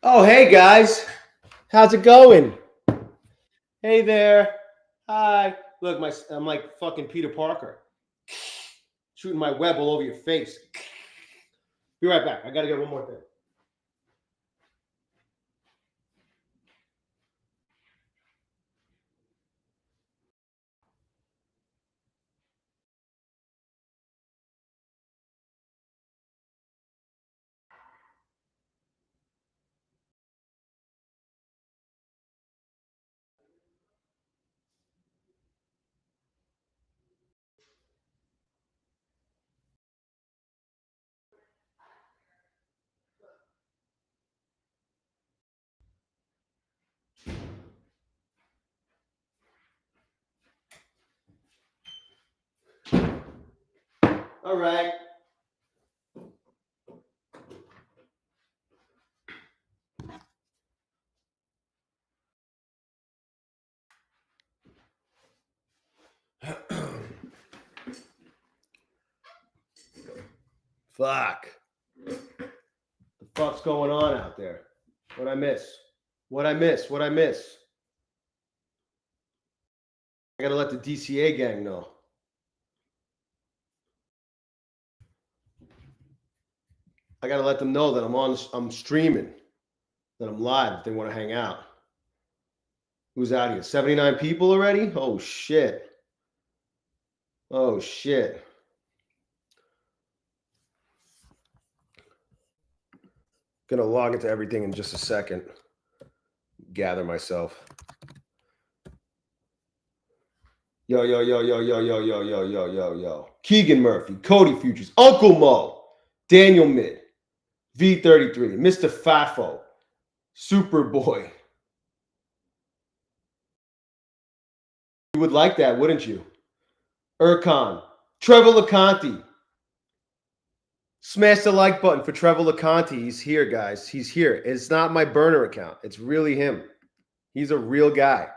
Oh, hey guys. How's it going? Hey there. Hi. Look, I'm like fucking Peter Parker. Shooting my web all over your face. Be right back. I gotta get one more thing. All right. Fuck. The fuck's going on out there? What'd I miss? What'd I miss? I gotta let the DCA gang know. I gotta let them know that I'm streaming, that I'm live if they want to hang out. Who's out here? 79 people already? Oh shit. Oh shit. Gonna log into everything in just a second. Gather myself. Yo. Keegan Murphy, Cody Futures, Uncle Mo, Daniel Mid, V33, Mr. Fafo, Superboy. You would like that, wouldn't you? Erkan, Trevor LeConte. Smash the like button for Trevor LeConte. He's here, guys. He's here. It's not my burner account. It's really him. He's a real guy.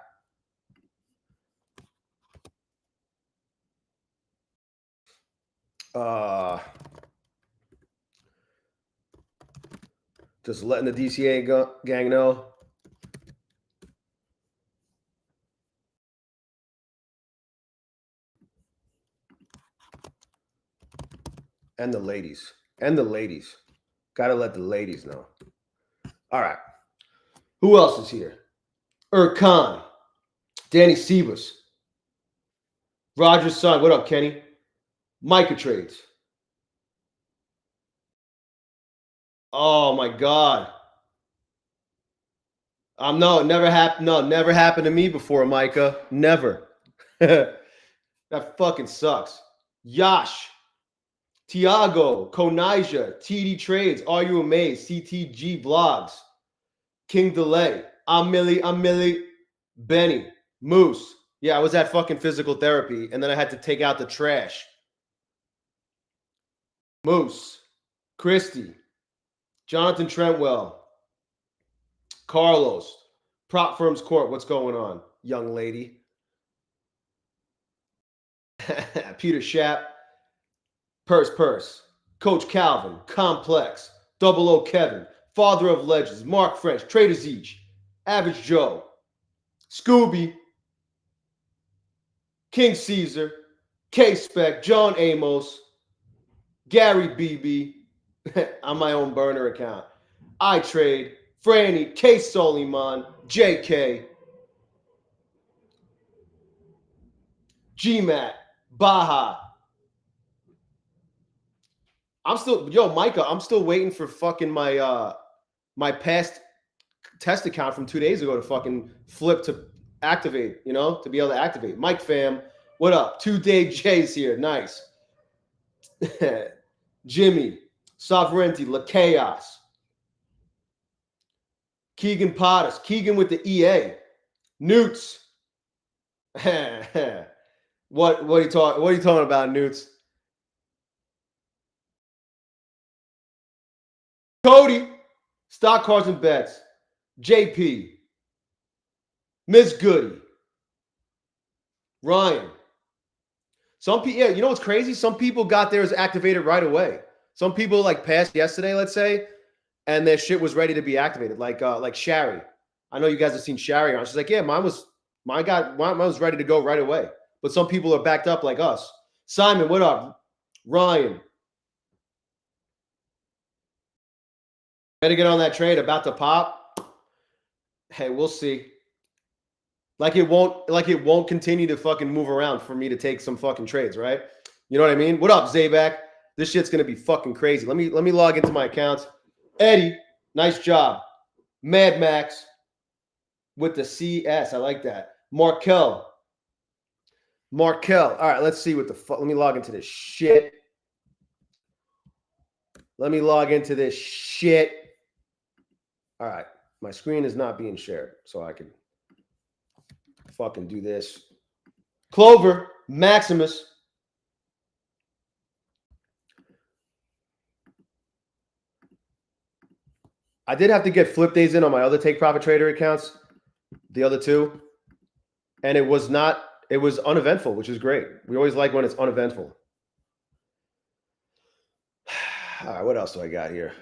Just letting the DCA gang know. And the ladies. Gotta let the ladies know. All right. Who else is here? Erkan, Danny Sebas, Roger's son. What up, Kenny? Micah Trades. Oh my God. No, never happened. No, never happened to me before, Micah. Never. That fucking sucks. Yash, Tiago, Konija, TD Trades, Are You Amazed? CTG Vlogs, King Delay, I'm Millie, Benny, Moose. Yeah, I was at fucking physical therapy, and then I had to take out the trash. Moose, Christy, Jonathan Trentwell, Carlos, Prop Firms Court. What's going on, young lady? Peter Schapp, Purse, Coach Calvin, Complex, Double O Kevin, Father of Legends, Mark French, Trader Zeech, Average Joe, Scooby, King Caesar, K-Spec, John Amos, Gary BB, on my own burner account, iTrade, Franny, K. Soliman, JK, GMAT, Baja. Micah, I'm still waiting for fucking my past test account from 2 days ago to fucking flip to activate, to be able to activate. Mike fam, what up? 2DayJay's here. Nice. Jimmy, Sovereignty, La Chaos, Keegan Pottis, Keegan with the EA, Newts. What are you talking about, Newts? Cody, Stock Cards and Bets, JP, Miss Goody, Ryan. Some people, you know what's crazy? Some people got theirs activated right away. Some people like passed yesterday, let's say, and their shit was ready to be activated. Like Shari. I know you guys have seen Shari on. She's like, yeah, mine was ready to go right away. But some people are backed up like us. Simon, what up? Ryan. Better get on that trade, about to pop. Hey, we'll see. Like it won't continue to fucking move around for me to take some fucking trades, right? You know what I mean? What up, Zaybak? This shit's gonna be fucking crazy. Let me log into my accounts. Eddie, nice job. Mad Max with the CS. I like that. Markel. All right, let's see what the fuck. Let me log into this shit. All right, my screen is not being shared, so I can fucking do this. Clover, Maximus. I did have to get flip days in on my other take profit trader accounts, the other two, and it was uneventful, which is great. We always like when it's uneventful. All right, what else do I got here?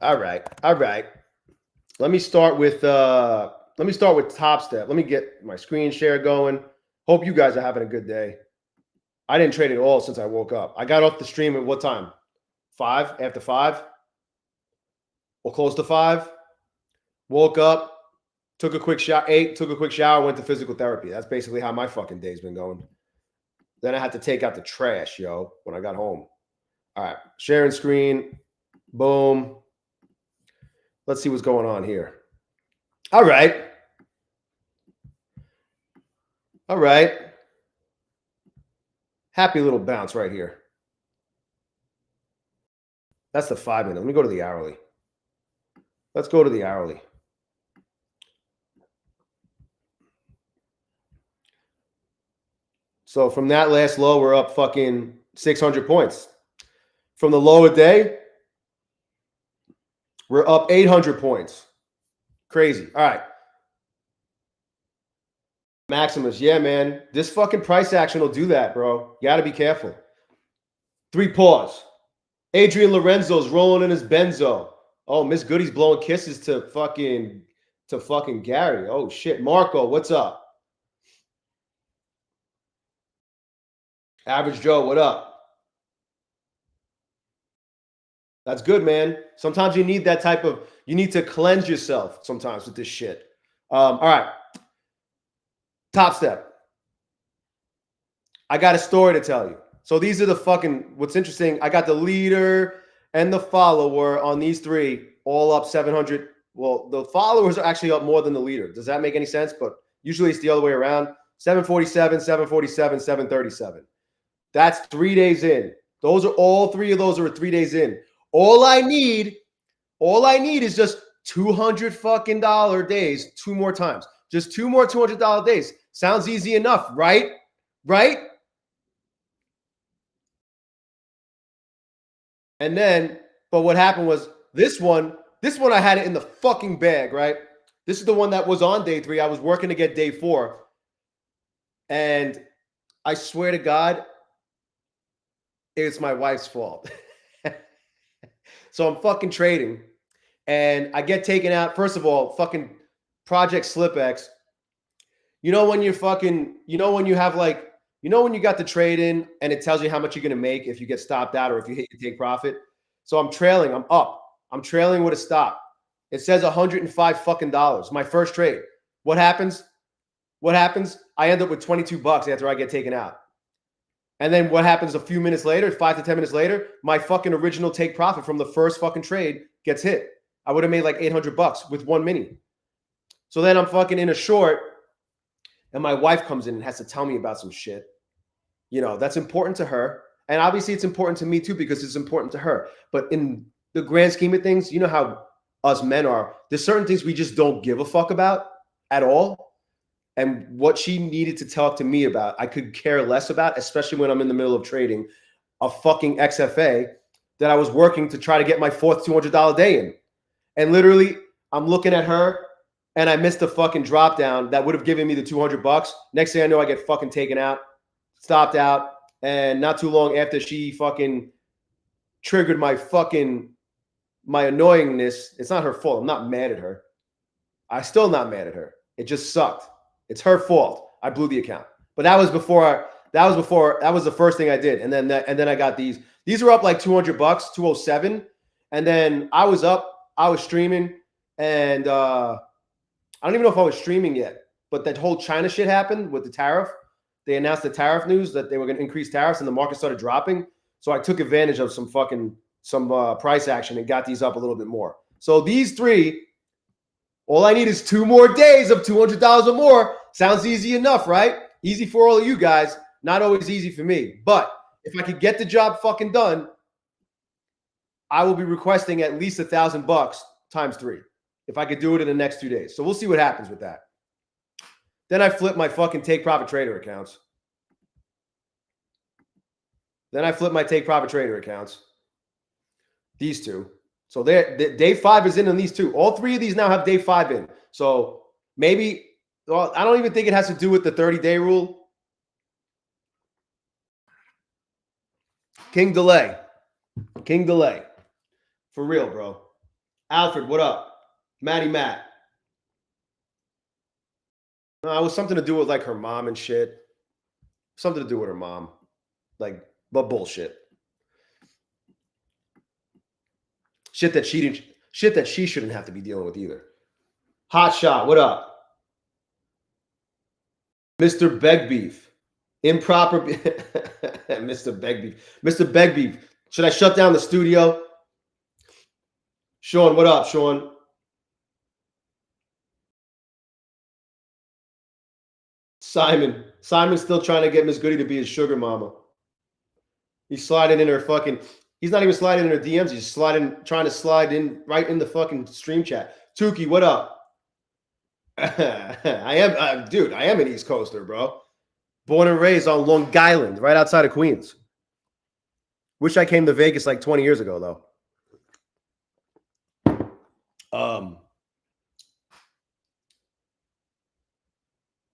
All right. Let me start with Top Step. Let me get my screen share going. Hope you guys are having a good day. I didn't trade at all since I woke up. I got off the stream at what time? 5? After 5? Or close to 5? Woke up, took a quick shower, went to physical therapy. That's basically how my fucking day's been going. Then I had to take out the trash, yo, when I got home. All right, sharing screen. Boom. Let's see what's going on here. All right. Happy little bounce right here. That's the 5 minute. Let me go to the hourly. Let's go to the hourly. So from that last low, we're up fucking 600 points. From the low a day, we're up 800 points. Crazy. All right. Maximus, yeah, man. This fucking price action will do that, bro. You got to be careful. 3 pause. Adrian Lorenzo's rolling in his benzo. Oh, Miss Goody's blowing kisses to fucking Gary. Oh, shit. Marco, what's up? Average Joe, what up? That's good, man. Sometimes you need that type of, you need to cleanse yourself sometimes with this shit. All right. Top Step. I got a story to tell you. So these are the fucking, what's interesting, I got the leader and the follower on these 3, all up 700. Well, the followers are actually up more than the leader. Does that make any sense? But usually it's the other way around. 747, 747, 737. That's 3 days in. Those are all 3 of those are 3 days in. All I need is just $200 fucking days 2 more times. Just 2 more $200 days. Sounds easy enough, right? Right? And then, but what happened was this one I had it in the fucking bag, right? This is the one that was on day 3. I was working to get day 4. And I swear to God, it's my wife's fault. So I'm fucking trading and I get taken out. First of all, fucking Project SlipX. You know when you're fucking, you know when you have like, you know when you got the trade in and it tells you how much you're going to make if you get stopped out or if you hit your take profit. So I'm trailing, I'm up. I'm trailing with a stop. It says $105 fucking dollars. My first trade. What happens? I end up with $22 after I get taken out. And then what happens a few minutes later, 5 to 10 minutes later, my fucking original take profit from the first fucking trade gets hit. I would have made like $800 with 1 mini. So then I'm fucking in a short and my wife comes in and has to tell me about some shit. You know, that's important to her. And obviously it's important to me too because it's important to her. But in the grand scheme of things, you know how us men are. There's certain things we just don't give a fuck about at all. And what she needed to talk to me about, I could care less about, especially when I'm in the middle of trading a fucking XFA that I was working to try to get my 4th $200 day in. And literally, I'm looking at her and I missed a fucking drop down that would have given me the $200. Next thing I know, I get fucking taken out, stopped out. And not too long after she fucking triggered my annoyingness, it's not her fault. I'm not mad at her. I'm still not mad at her. It just sucked. It's her fault. I blew the account. But that was the first thing I did. And then I got these. These were up like $200, 207. And then I was streaming, and I don't even know if I was streaming yet. But that whole China shit happened with the tariff. They announced the tariff news that they were going to increase tariffs, and the market started dropping. So I took advantage of some price action and got these up a little bit more. So these three, all I need is 2 more days of $200 or more. Sounds easy enough, right? Easy for all of you guys. Not always easy for me. But if I could get the job fucking done, I will be requesting at least $1,000 times 3 if I could do it in the next 2 days. So we'll see what happens with that. Then I flip my fucking Take Profit Trader accounts. These two. So day 5 is in on these two. All 3 of these now have day 5 in. So maybe, well, I don't even think it has to do with the 30-day rule. King delay. For real, bro. Alfred, what up? Matt. No, it was something to do with like her mom and shit. Something to do with her mom. Like, but bullshit. Shit that she shouldn't have to be dealing with either. Hot shot, what up? Mr. Begbeef. Improper Mr. Begbeef. Should I shut down the studio? Sean, what up, Sean? Simon's still trying to get Miss Goody to be his sugar mama. He's sliding in her fucking. He's not even sliding in her DMs. He's trying to slide in right in the fucking stream chat. Tukey, what up? I am an East Coaster, bro. Born and raised on Long Island, right outside of Queens. Wish I came to Vegas like 20 years ago, though.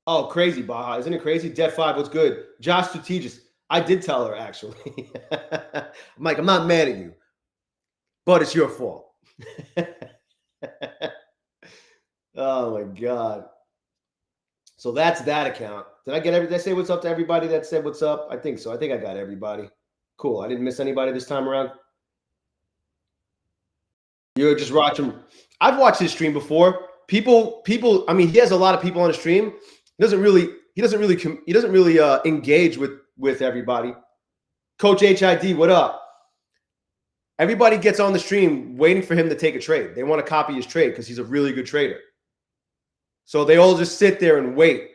Oh, crazy, Baja. Isn't it crazy? Debt 5, what's good? Josh Strategist. I did tell her, actually. Mike, I'm not mad at you, but it's your fault. Oh, my God. So that's that account. Did I say what's up to everybody that said what's up? I think so. I think I got everybody. Cool. I didn't miss anybody this time around. You're just watching. I've watched his stream before. People. I mean, he has a lot of people on his stream. He doesn't really engage with everybody. Coach HID, what up? Everybody gets on the stream waiting for him to take a trade. They want to copy his trade because he's a really good trader. So they all just sit there and wait.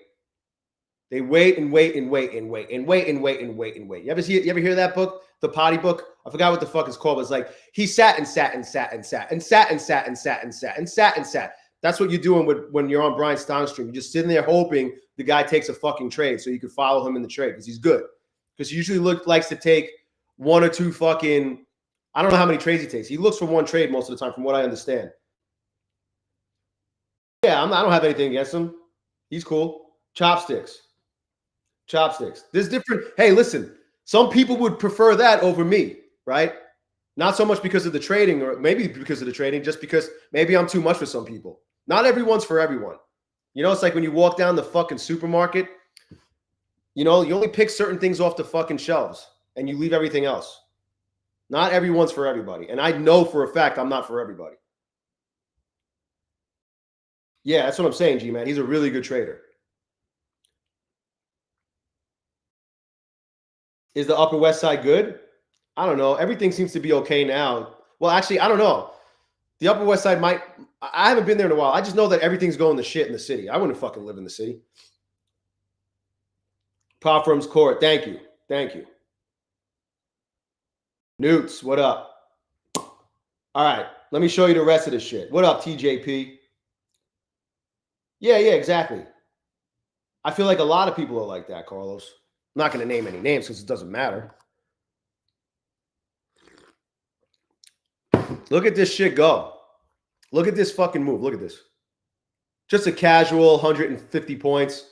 They wait and wait and wait and wait and wait and wait and wait and wait. You ever hear that book, The Potty Book? I forgot what the fuck it's called. But it's like he sat and sat and sat and sat and sat and sat and sat and sat and sat and sat. That's what you're doing when you're on Brian Stone's stream. You're just sitting there hoping the guy takes a fucking trade so you can follow him in the trade because he's good. Because he usually likes to take 1 or 2 fucking. I don't know how many trades he takes. He looks for 1 trade most of the time, from what I understand. Yeah, I don't have anything against him. He's cool. Chopsticks. There's different. Hey, listen. Some people would prefer that over me, right? Not so much because of the trading, or maybe because of the trading, just because maybe I'm too much for some people. Not everyone's for everyone. You know, it's like when you walk down the fucking supermarket, you know, you only pick certain things off the fucking shelves and you leave everything else. Not everyone's for everybody. And I know for a fact I'm not for everybody. Yeah, that's what I'm saying, G-Man. He's a really good trader. Is the Upper West Side good? I don't know. Everything seems to be okay now. Well, actually, I don't know. The Upper West Side might. I haven't been there in a while. I just know that everything's going to shit in the city. I wouldn't fucking live in the city. Propfirm's Court. Thank you. Newts, what up? All right. Let me show you the rest of this shit. What up, TJP? Yeah, exactly. I feel like a lot of people are like that, Carlos. I'm not going to name any names because it doesn't matter. Look at this shit go. Look at this fucking move. Look at this. Just a casual 150 points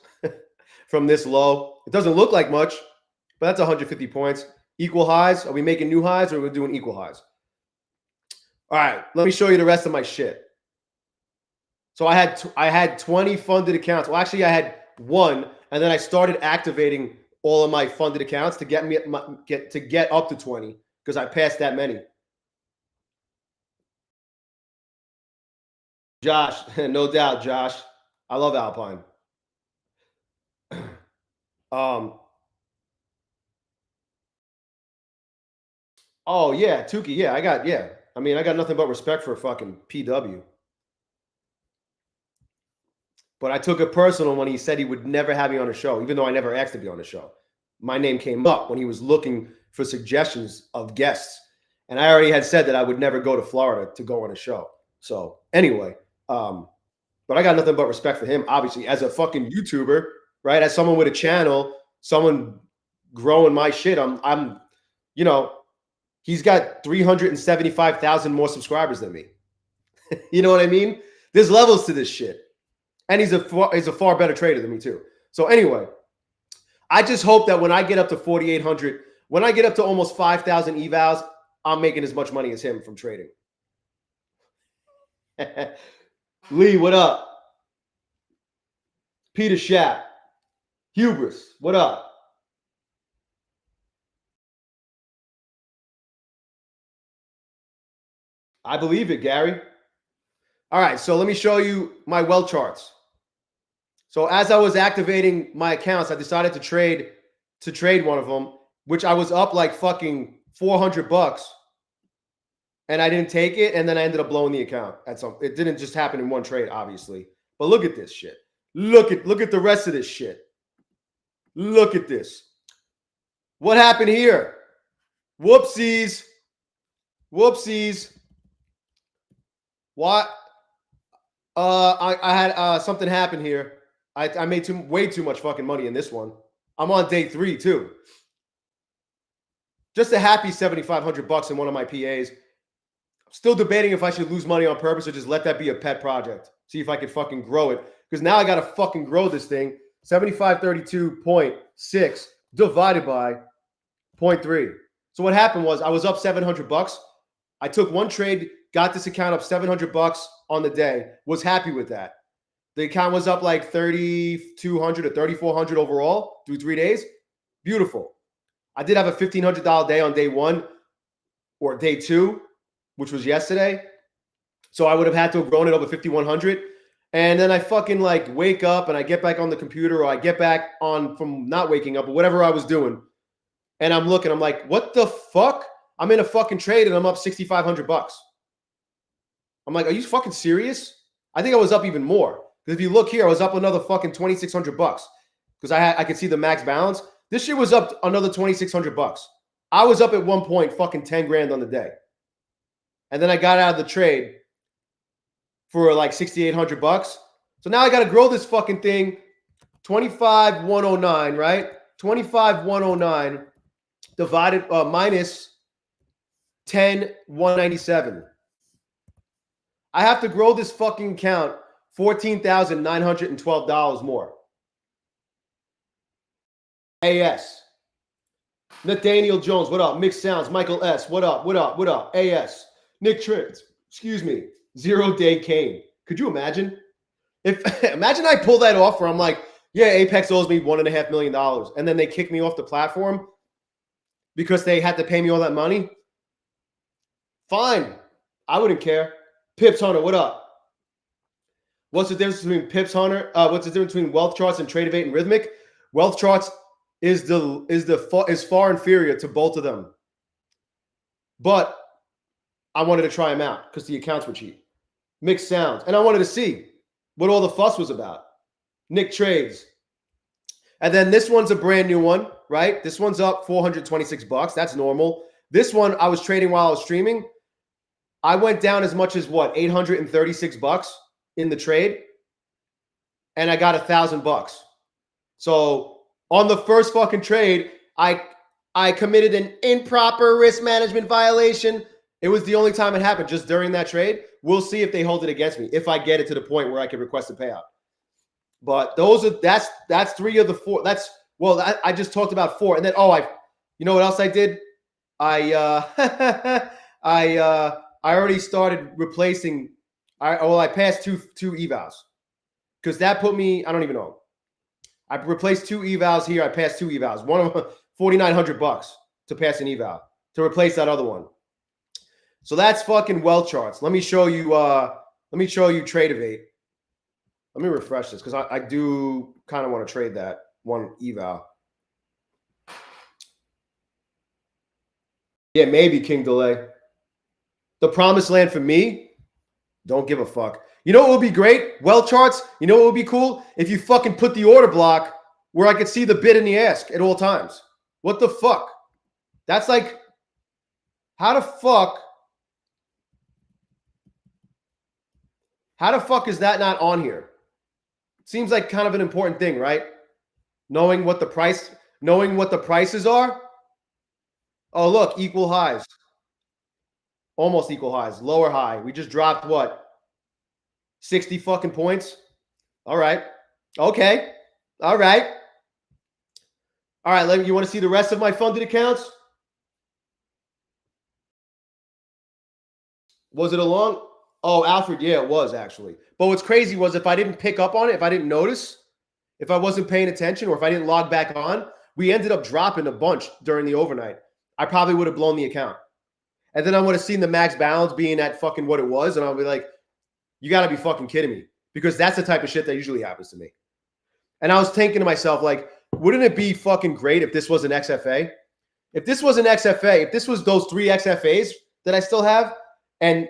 from this low. It doesn't look like much, But that's 150 points. Equal highs. Are we making new highs or are we doing equal highs? All right, let me show you the rest of my shit. So I had 20 funded accounts. Well, actually, I had one, and then I started activating all of my funded accounts to get up to 20 because I passed that many. Josh, no doubt, Josh. I love Alpine. Oh yeah, Tukey. Yeah, I got nothing but respect for fucking PW. But I took it personal when he said he would never have me on the show, even though I never asked to be on the show. My name came up when he was looking for suggestions of guests. And I already had said that I would never go to Florida to go on a show. So anyway, but I got nothing but respect for him, obviously, as a fucking YouTuber, right? As someone with a channel, someone growing my shit. I'm you know, he's got 375,000 more subscribers than me. You know what I mean? There's levels to this shit. And he's a far better trader than me too. So anyway, I just hope that when I get up to 4,800, when I get up to almost 5,000 evals, I'm making as much money as him from trading. Lee, what up? Peter Schapp. Hubris, what up? I believe it, Gary. All right, so let me show you my WealthCharts. So as I was activating my accounts, I decided to trade one of them, which I was up like fucking $400, and I didn't take it, and then I ended up blowing the account at some. It didn't just happen in one trade, obviously. But look at this shit. Look at the rest of this shit. Look at this. What happened here? Whoopsies. Whoopsies. What? I had something happen here. I made way too much fucking money in this one. I'm on day 3 too. Just a happy $7,500 in one of my PAs. I'm still debating if I should lose money on purpose or just let that be a pet project. See if I could fucking grow it. Because now I got to fucking grow this thing. 7532.6 divided by 0.3. So what happened was I was up $700. I took one trade, got this account up $700 on the day, was happy with that. The account was up like 3,200 or 3,400 overall through 3 days. Beautiful. I did have a $1,500 day on day 1 or day 2, which was yesterday. So I would have had to have grown it over 5,100. And then I fucking like wake up and I get back on the computer, or I get back on from not waking up or whatever I was doing. And I'm looking, I'm like, what the fuck? I'm in a fucking trade and I'm up $6,500. I'm like, are you fucking serious? I think I was up even more. Because if you look here, I was up another fucking $2,600 because I could see the max balance. This shit was up another $2,600. I was up at one point fucking 10 grand on the day. And then I got out of the trade for like $6,800. So now I got to grow this fucking thing. 25,109, right? 25,109 divided minus 10,197. I have to grow this fucking account $14,912 more. AS. Nathaniel Jones, what up? Mixed Sounds. Michael S. What up? What up? What up? AS. Nick Trent. Excuse me. Zero Day Kane. Could you imagine? Imagine I pull that off where I'm like, yeah, Apex owes me $1.5 million. And then they kick me off the platform because they had to pay me all that money. Fine. I wouldn't care. Pips Hunter, what up? What's the difference between Pips Hunter? What's the difference between WealthCharts and Tradevate and Rhythmic? WealthCharts is far inferior to both of them. But I wanted to try them out because the accounts were cheap. Mixed Sounds. And I wanted to see what all the fuss was about. Nick Trades. And then this one's a brand new one, right? This one's up $426. That's normal. This one I was trading while I was streaming. I went down as much as what? $836 in the trade. And I got $1,000. So on the first fucking trade, I committed an improper risk management violation. It was the only time it happened, just during that trade. We'll see if they hold it against me, if I get it to the point where I can request a payout. But that's 3 of the 4. That's Well, I just talked about 4, and then you know what else I did? I already started replacing. I passed two evals because that put me. I don't even know. I replaced 2 evals here. I passed 2 evals. One of them $4,900 to pass an eval to replace that other one. So that's fucking WealthCharts. Let me show you. Let me show you Trade Evade. Let me refresh this because I do kind of want to trade that one eval. Yeah, maybe King Delay. The promised land for me, don't give a fuck. You know what would be great? WealthCharts, you know what would be cool? If you fucking put the order block where I could see the bid and the ask at all times. What the fuck? That's like, how the fuck is that not on here? Seems like kind of an important thing, right? Knowing what the prices are. Oh, look, equal highs. Almost equal highs. Lower high. We just dropped what? 60 fucking points. All right. Okay. All right. All right. You want to see the rest of my funded accounts? Was it a long? Oh, Alfred. Yeah, it was actually. But what's crazy was if I didn't pick up on it, if I didn't notice, if I wasn't paying attention, or if I didn't log back on, we ended up dropping a bunch during the overnight. I probably would have blown the account. And then I would have seen the max balance being at fucking what it was. And I'll be like, you got to be fucking kidding me. Because that's the type of shit that usually happens to me. And I was thinking to myself, like, wouldn't it be fucking great if this was an XFA? If this was an XFA, if this was those 3 XFAs that I still have, and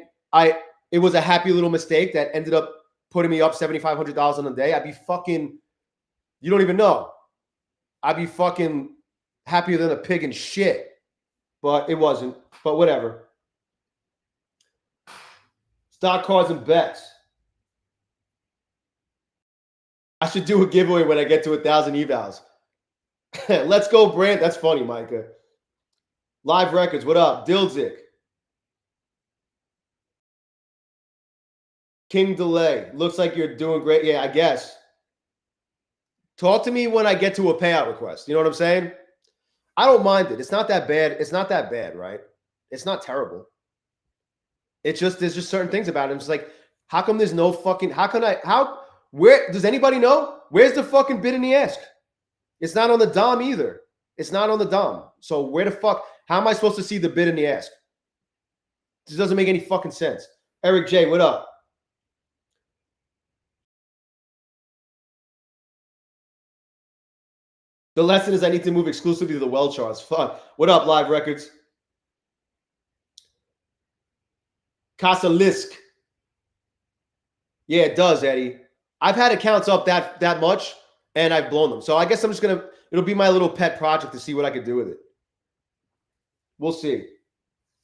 it was a happy little mistake that ended up putting me up $7,500 on a day, I'd be fucking, you don't even know. I'd be fucking happier than a pig in shit. But it wasn't. But whatever. Stock cards and bets. I should do a giveaway when I get to 1,000 evals. Let's go, Brand. That's funny, Micah. Live Records. What up? Dildzik. King Delay. Looks like you're doing great. Yeah, I guess. Talk to me when I get to a payout request. You know what I'm saying? I don't mind it. It's not that bad. It's not that bad, right? It's not terrible. It's just, there's just certain things about it. It's like, how come there's no fucking, where, does anybody know? Where's the fucking bid and the ask? It's not on the DOM either. It's not on the DOM. So where the fuck, how am I supposed to see the bid and the ask? This doesn't make any fucking sense. Eric J, what up? The lesson is I need to move exclusively to the WealthCharts. Fuck. What up, Live Records? Casa Lisk. Yeah, it does, Eddie. I've had accounts up that much, and I've blown them. So I guess I'm just going to, it'll be my little pet project to see what I could do with it. We'll see.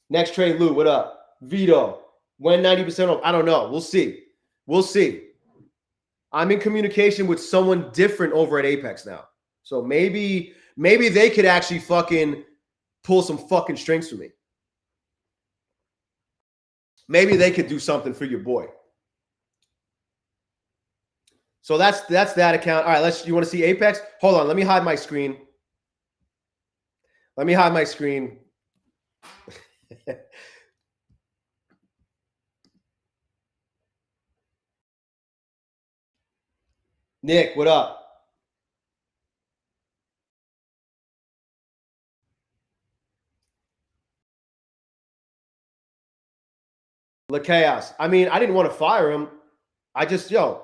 Next trade, Lou, what up? Vito, when 90% off? I don't know. We'll see. We'll see. I'm in communication with someone different over at Apex now. So maybe they could actually fucking pull some fucking strings for me. Maybe they could do something for your boy. So that's that account. All right, you want to see Apex? Hold on, let me hide my screen. Let me hide my screen. Nick, what up? La Chaos. I mean, I didn't want to fire him. I just, I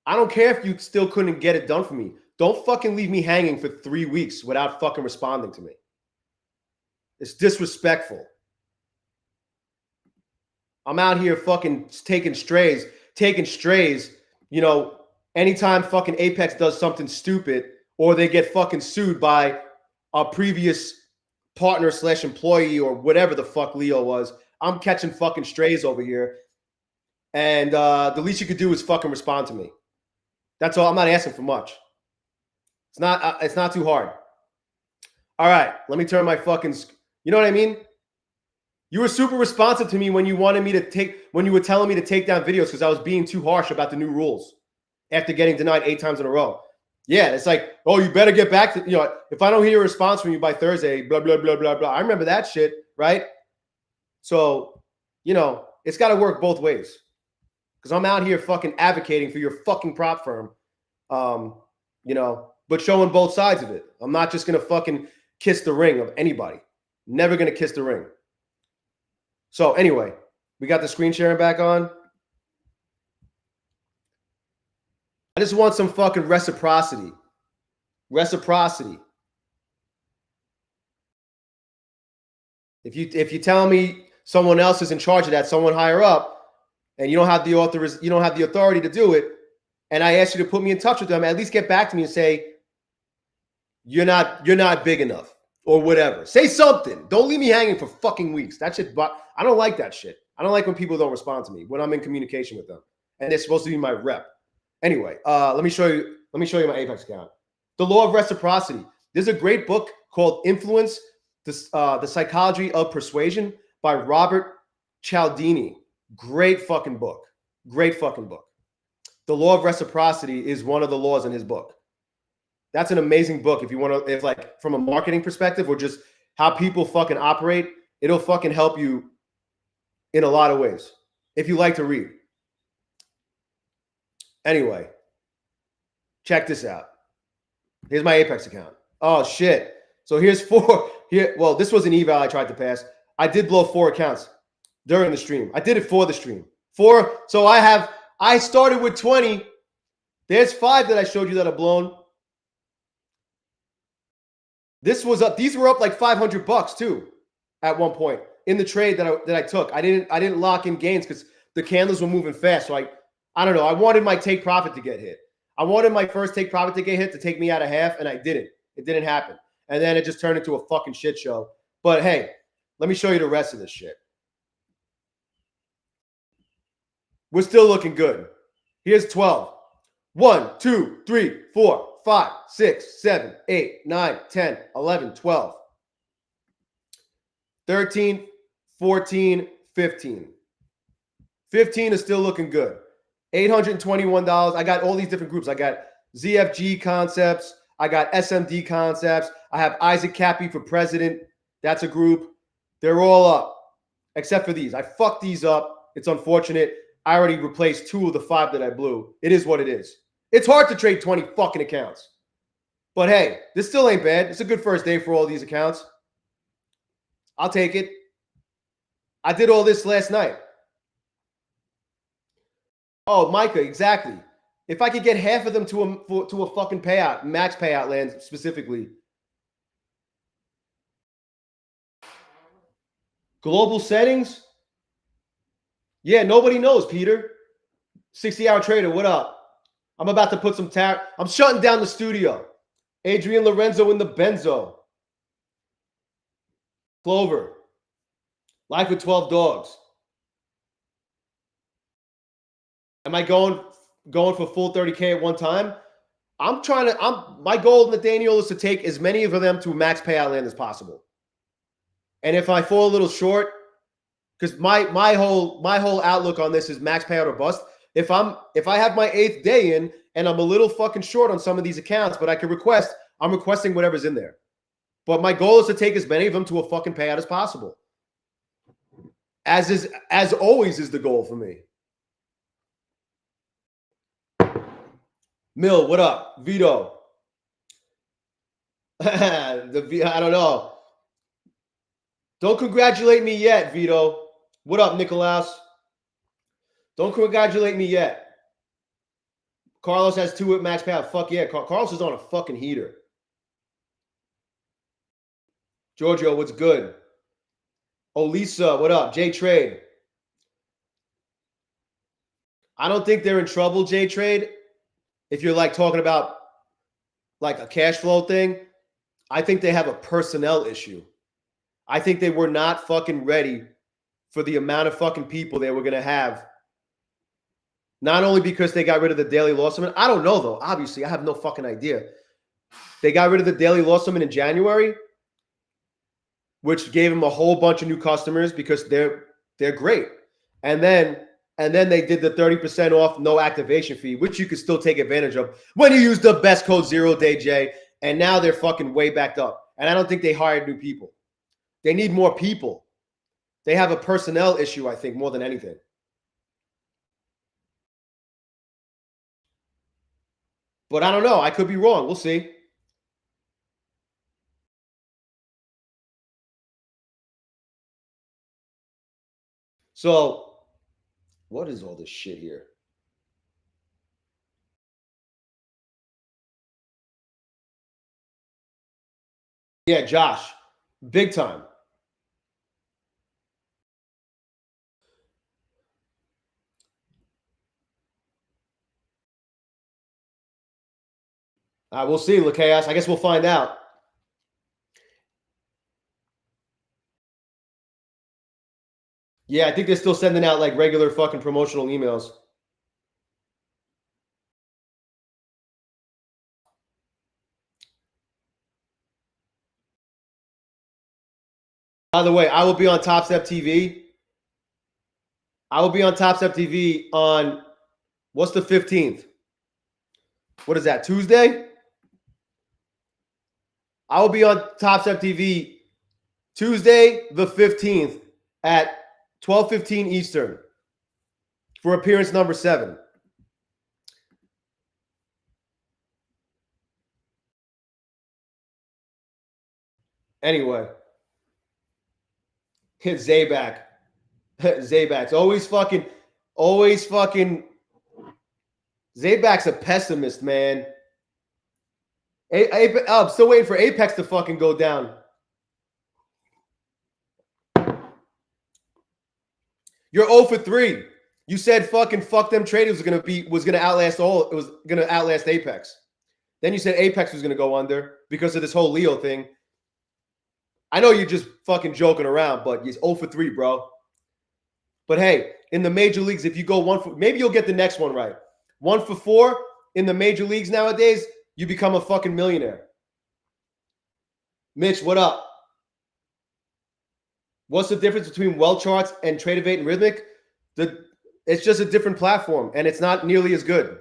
don't care if you still couldn't get it done for me. Don't fucking leave me hanging for 3 weeks without fucking responding to me. It's disrespectful. I'm out here fucking taking strays. You know, anytime fucking Apex does something stupid or they get fucking sued by a previous partner / employee or whatever the fuck Leo was, I'm catching fucking strays over here. And the least you could do is fucking respond to me. That's all. I'm not asking for much. It's not too hard. All right. Let me turn my fucking, you know what I mean? You were super responsive to me when you wanted me to when you were telling me to take down videos because I was being too harsh about the new rules after getting denied 8 times in a row. Yeah, it's like, oh, you better get back to, if I don't hear a response from you by Thursday, blah, blah, blah, blah, blah. I remember that shit, right? So, it's got to work both ways. Because I'm out here fucking advocating for your fucking prop firm, but showing both sides of it. I'm not just going to fucking kiss the ring of anybody. Never going to kiss the ring. So anyway, we got the screen sharing back on. I just want some fucking reciprocity. Reciprocity. If you tell me someone else is in charge of that, someone higher up, and you don't have the authority to do it, and I ask you to put me in touch with them, at least get back to me and say you're not big enough or whatever. Say something. Don't leave me hanging for fucking weeks. That shit. I don't like that shit. I don't like when people don't respond to me when I'm in communication with them, and they're supposed to be my rep. Anyway, let me show you my Apex account. The Law of Reciprocity. There's a great book called Influence, the Psychology of Persuasion by Robert Cialdini. Great fucking book. Great fucking book. The Law of Reciprocity is one of the laws in his book. That's an amazing book. If you want to, if like from a marketing perspective or just how people fucking operate, it'll fucking help you in a lot of ways. If you like to read. Anyway, check this out. Here's my Apex account. Oh shit. So here's 4. Here, well, this was an eval I tried to pass. I did blow 4 accounts during the stream. I did it for the stream. 4. So I started with 20. There's 5 that I showed you that are blown. This was up. These were up like $500 too at one point in the trade that I took. I didn't lock in gains because the candles were moving fast. So I don't know. I wanted my take profit to get hit. I wanted my first take profit to get hit to take me out of half, and I didn't. It didn't happen. And then it just turned into a fucking shit show. But hey, let me show you the rest of this shit. We're still looking good. Here's 12. 1, 2, 3, 4, 5, 6, 7, 8, 9, 10, 11, 12. 13, 14, 15. 15 is still looking good. $821. I got all these different groups. I got ZFG concepts. I got SMD concepts. I have Isaac Cappy for president. That's a group. They're all up, except for these. I fucked these up. It's unfortunate. I already replaced 2 of the 5 that I blew. It is what it is. It's hard to trade 20 fucking accounts. But hey, this still ain't bad. It's a good first day for all these accounts. I'll take it. I did all this last night. Oh, Micah, exactly. If I could get half of them to a fucking payout, max payout land specifically. Global settings? Yeah, nobody knows, Peter. 60-hour trader, what up? I'm about to put some I'm shutting down the studio. Adrian Lorenzo in the benzo. Clover. Life with 12 dogs. Am I going for full 30K at one time? My goal, Nathaniel, is to take as many of them to max payout land as possible. And if I fall a little short, because my whole outlook on this is max payout or bust. If I have my 8th day in and I'm a little fucking short on some of these accounts, but I'm requesting whatever's in there. But my goal is to take as many of them to a fucking payout as possible. As always is the goal for me. Mill, what up? Vito. I don't know. Don't congratulate me yet, Vito. What up, Nicolaus? Don't congratulate me yet. Carlos has 2 at max payout. Fuck yeah. Carlos is on a fucking heater. Giorgio, what's good? Oh, Lisa, what up? J-Trade. I don't think they're in trouble, J-Trade. If you're like talking about like a cash flow thing, I think they have a personnel issue. I think they were not fucking ready for the amount of fucking people they were going to have. Not only because they got rid of the daily loss limit. I don't know, though. Obviously, I have no fucking idea. They got rid of the daily loss limit in January, which gave them a whole bunch of new customers because they're great. And then And then they did the 30% off, no activation fee, which you could still take advantage of when you use the best code ZERODAYJAY. And now they're fucking way backed up. And I don't think they hired new people. They need more people. They have a personnel issue, I think, more than anything. But I don't know. I could be wrong. We'll see. So, what is all this shit here? Yeah, Josh. Big time. We'll see, LaChaos. I guess we'll find out. Yeah, I think they're still sending out like regular fucking promotional emails. By the way, I will be on Top Step TV. I will be on Top Step TV on, what's the 15th? What is that, Tuesday? I will be on Top Step TV Tuesday the 15th at 12:15 Eastern for appearance number 7. Anyway, hit Zayback. Zayback's always fucking. Zayback's a pessimist, man. I'm still waiting for Apex to fucking go down. You're 0 for 3. You said fucking fuck them traders was gonna outlast Apex. Then you said Apex was gonna go under because of this whole Leo thing. I know you're just fucking joking around, but you're 0 for 3, bro. But hey, in the major leagues, if you go 1 for, maybe you'll get the next one right. 1 for 4 in the major leagues nowadays, you become a fucking millionaire. Mitch, what up? What's the difference between WealthCharts and Tradeovate and Rhythmic? It's just a different platform, and it's not nearly as good.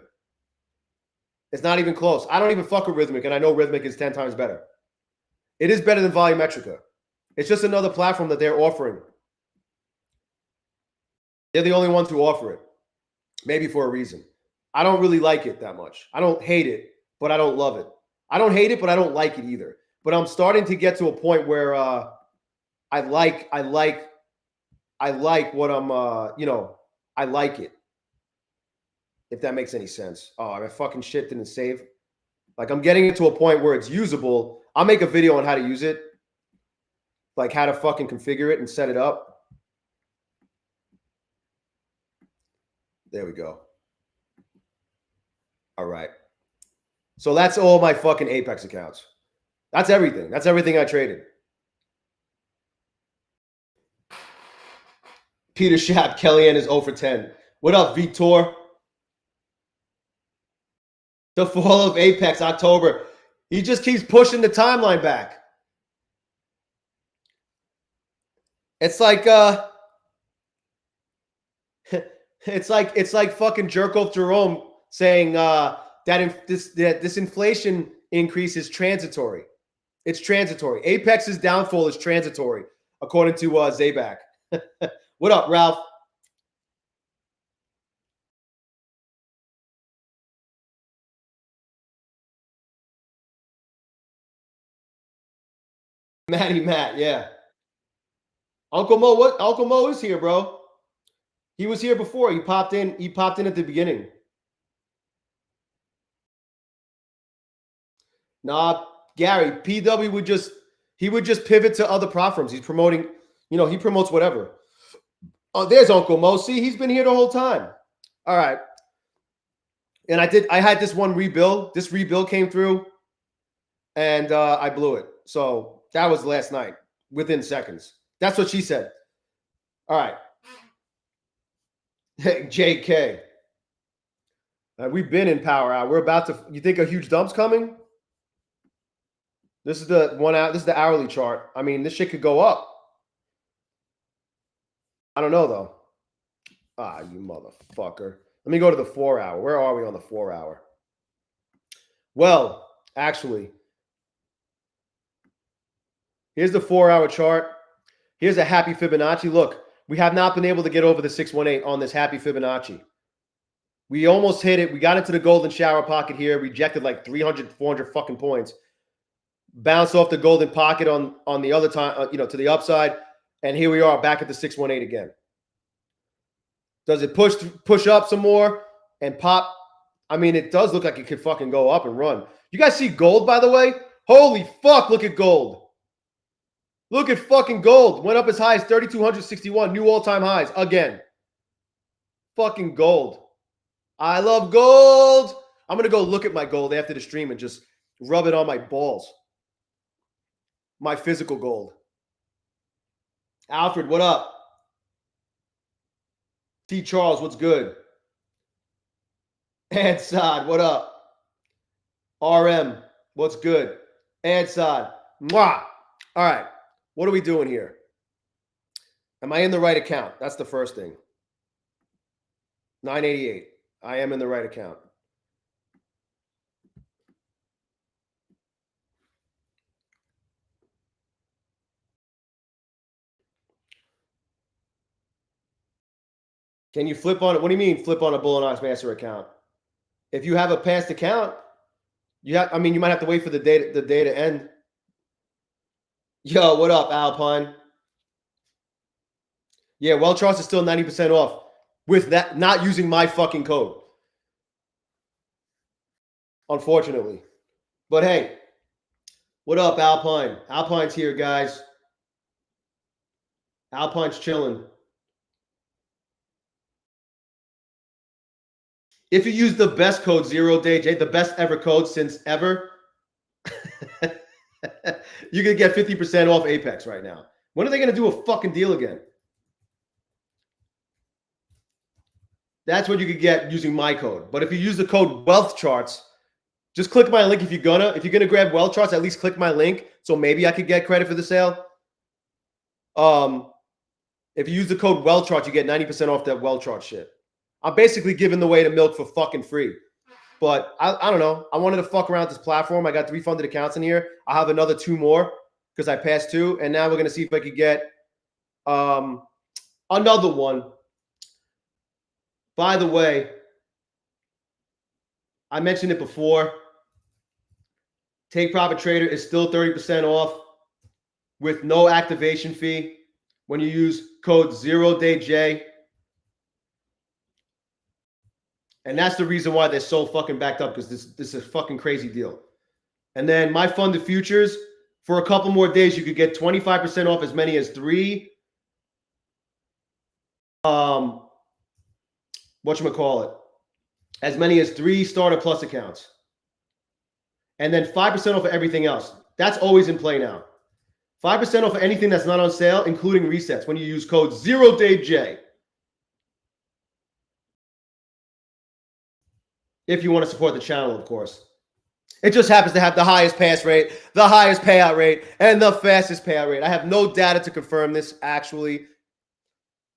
It's not even close. I don't even fuck with Rhythmic, and I know Rhythmic is 10 times better. It is better than Volumetrica. It's just another platform that they're offering. They're the only ones who offer it, maybe for a reason. I don't really like it that much. I don't hate it, but I don't love it. I don't hate it, but I don't like it either. But I'm starting to get to a point where I like what I'm, I like it. If that makes any sense. Oh, my fucking shit didn't save. Like, I'm getting it to a point where it's usable. I'll make a video on how to use it. Like, how to fucking configure it and set it up. There we go. All right. So that's all my fucking Apex accounts. That's everything. That's everything I traded. Peter Schaap, Kellyanne is 0 for 10. What up, Vitor? The fall of Apex, October. He just keeps pushing the timeline back. It's like it's like fucking Jerkoff Jerome saying that this inflation increase is transitory. It's transitory. Apex's downfall is transitory, according to Zayback. What up, Ralph? Matty Matt, yeah. Uncle Mo, what? Uncle Mo is here, bro. He was here before. He popped in. He popped in at the beginning. Nah, Gary, PW would just pivot to other prop firms. He's promoting, he promotes whatever. Oh, there's Uncle Mo. See, he's been here the whole time. All right. And I had this one rebuild. This rebuild came through and I blew it. So that was last night within seconds. That's what she said. All right. JK. We've been in power hour. We're about to, you think a huge dump's coming? This is the one out. This is the hourly chart. I mean, this shit could go up. I don't know though. Ah, you motherfucker. Let me go to the 4 hour. Where are we on the 4 hour? Well, actually, here's the 4 hour chart. Here's a happy Fibonacci. Look, we have not been able to get over the 618 on this happy Fibonacci. We almost hit it. We got into the golden shower pocket here, rejected like 300, 400 fucking points. Bounced off the golden pocket on the other time, to the upside. And here we are back at the 618 again. Does it push up some more and pop? I mean, it does look like it could fucking go up and run. You guys see gold, by the way? Holy fuck, look at gold. Look at fucking gold. Went up as high as 3,261. New all-time highs again. Fucking gold. I love gold. I'm going to go look at my gold after the stream and just rub it on my balls. My physical gold. Alfred, what up? T. Charles, what's good? Ansad, what up? RM, what's good? Ansad, mwah. All right, what are we doing here? Am I in the right account? That's the first thing. 988. I am in the right account. Can you flip on it? What do you mean flip on a bulenox master account? If you have a past account, you might have to wait for the day to end. Yo, what up, Alpine? Yeah, WealthCharts is still 90% off with that, not using my fucking code. Unfortunately. But hey, what up, Alpine? Alpine's here, guys. Alpine's chilling. If you use the best code, ZERODAYJAY, the best ever code since ever, you can get 50% off Apex right now. When are they going to do a fucking deal again? That's what you could get using my code. But if you use the code WealthCharts, just click my link if you're gonna grab WealthCharts, at least click my link so maybe I could get credit for the sale. If you use the code WealthCharts, you get 90% off that WealthCharts shit. I'm basically giving away the milk for fucking free. But I don't know. I wanted to fuck around with this platform. I got 3 funded accounts in here. I have another 2 more because I passed 2. And now we're going to see if I could get another one. By the way, I mentioned it before. Take Profit Trader is still 30% off with no activation fee when you use code ZERODAYJAY. And that's the reason why they're so fucking backed up, because this is a fucking crazy deal. And then my funded futures, for a couple more days, you could get 25% off as many as 3. Whatchamacallit? As many as 3 Starter Plus accounts. And then 5% off of everything else. That's always in play now. 5% off of anything that's not on sale, including resets, when you use code ZERODAYJAY. If you want to support the channel, of course. It just happens to have the highest pass rate, the highest payout rate, and the fastest payout rate. I have no data to confirm this, actually.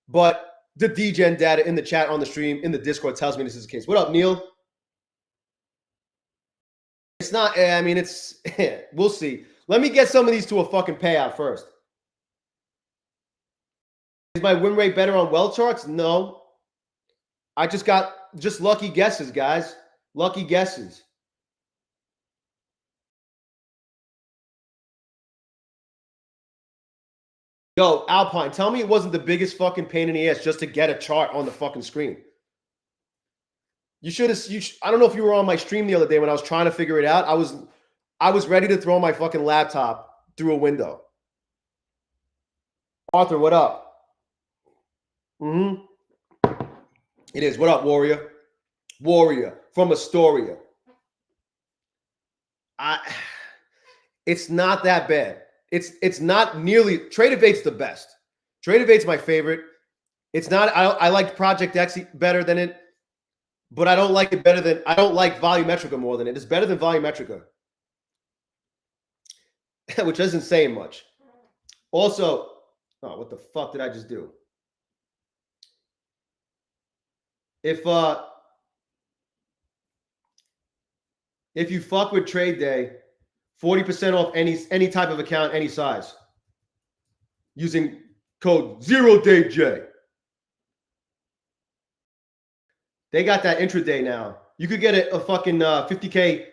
But the DGen data in the chat, on the stream, in the Discord tells me this is the case. What up, Neil? It's not, I mean, it's, we'll see. Let me get some of these to a fucking payout first. Is my win rate better on WealthCharts? No. I just got lucky guesses, guys. Lucky guesses. Yo, Alpine, tell me it wasn't the biggest fucking pain in the ass just to get a chart on the fucking screen. You should have. I don't know if you were on my stream the other day when I was trying to figure it out. I was ready to throw my fucking laptop through a window. Arthur, what up? It is. What up, Warrior? Warrior from Astoria. It's not that bad. It's not nearly. Tradeovate's the best. Tradeovate's my favorite. It's not. I like Project X better than it, but I don't like it better than. I don't like Volumetrica more than it. It's better than Volumetrica, which isn't saying much. Also, oh, what the fuck did I just do? If you fuck with Trade Day, 40% off any type of account, any size, using code ZERODAYJAY. They got that intraday now. You could get a fucking 50K.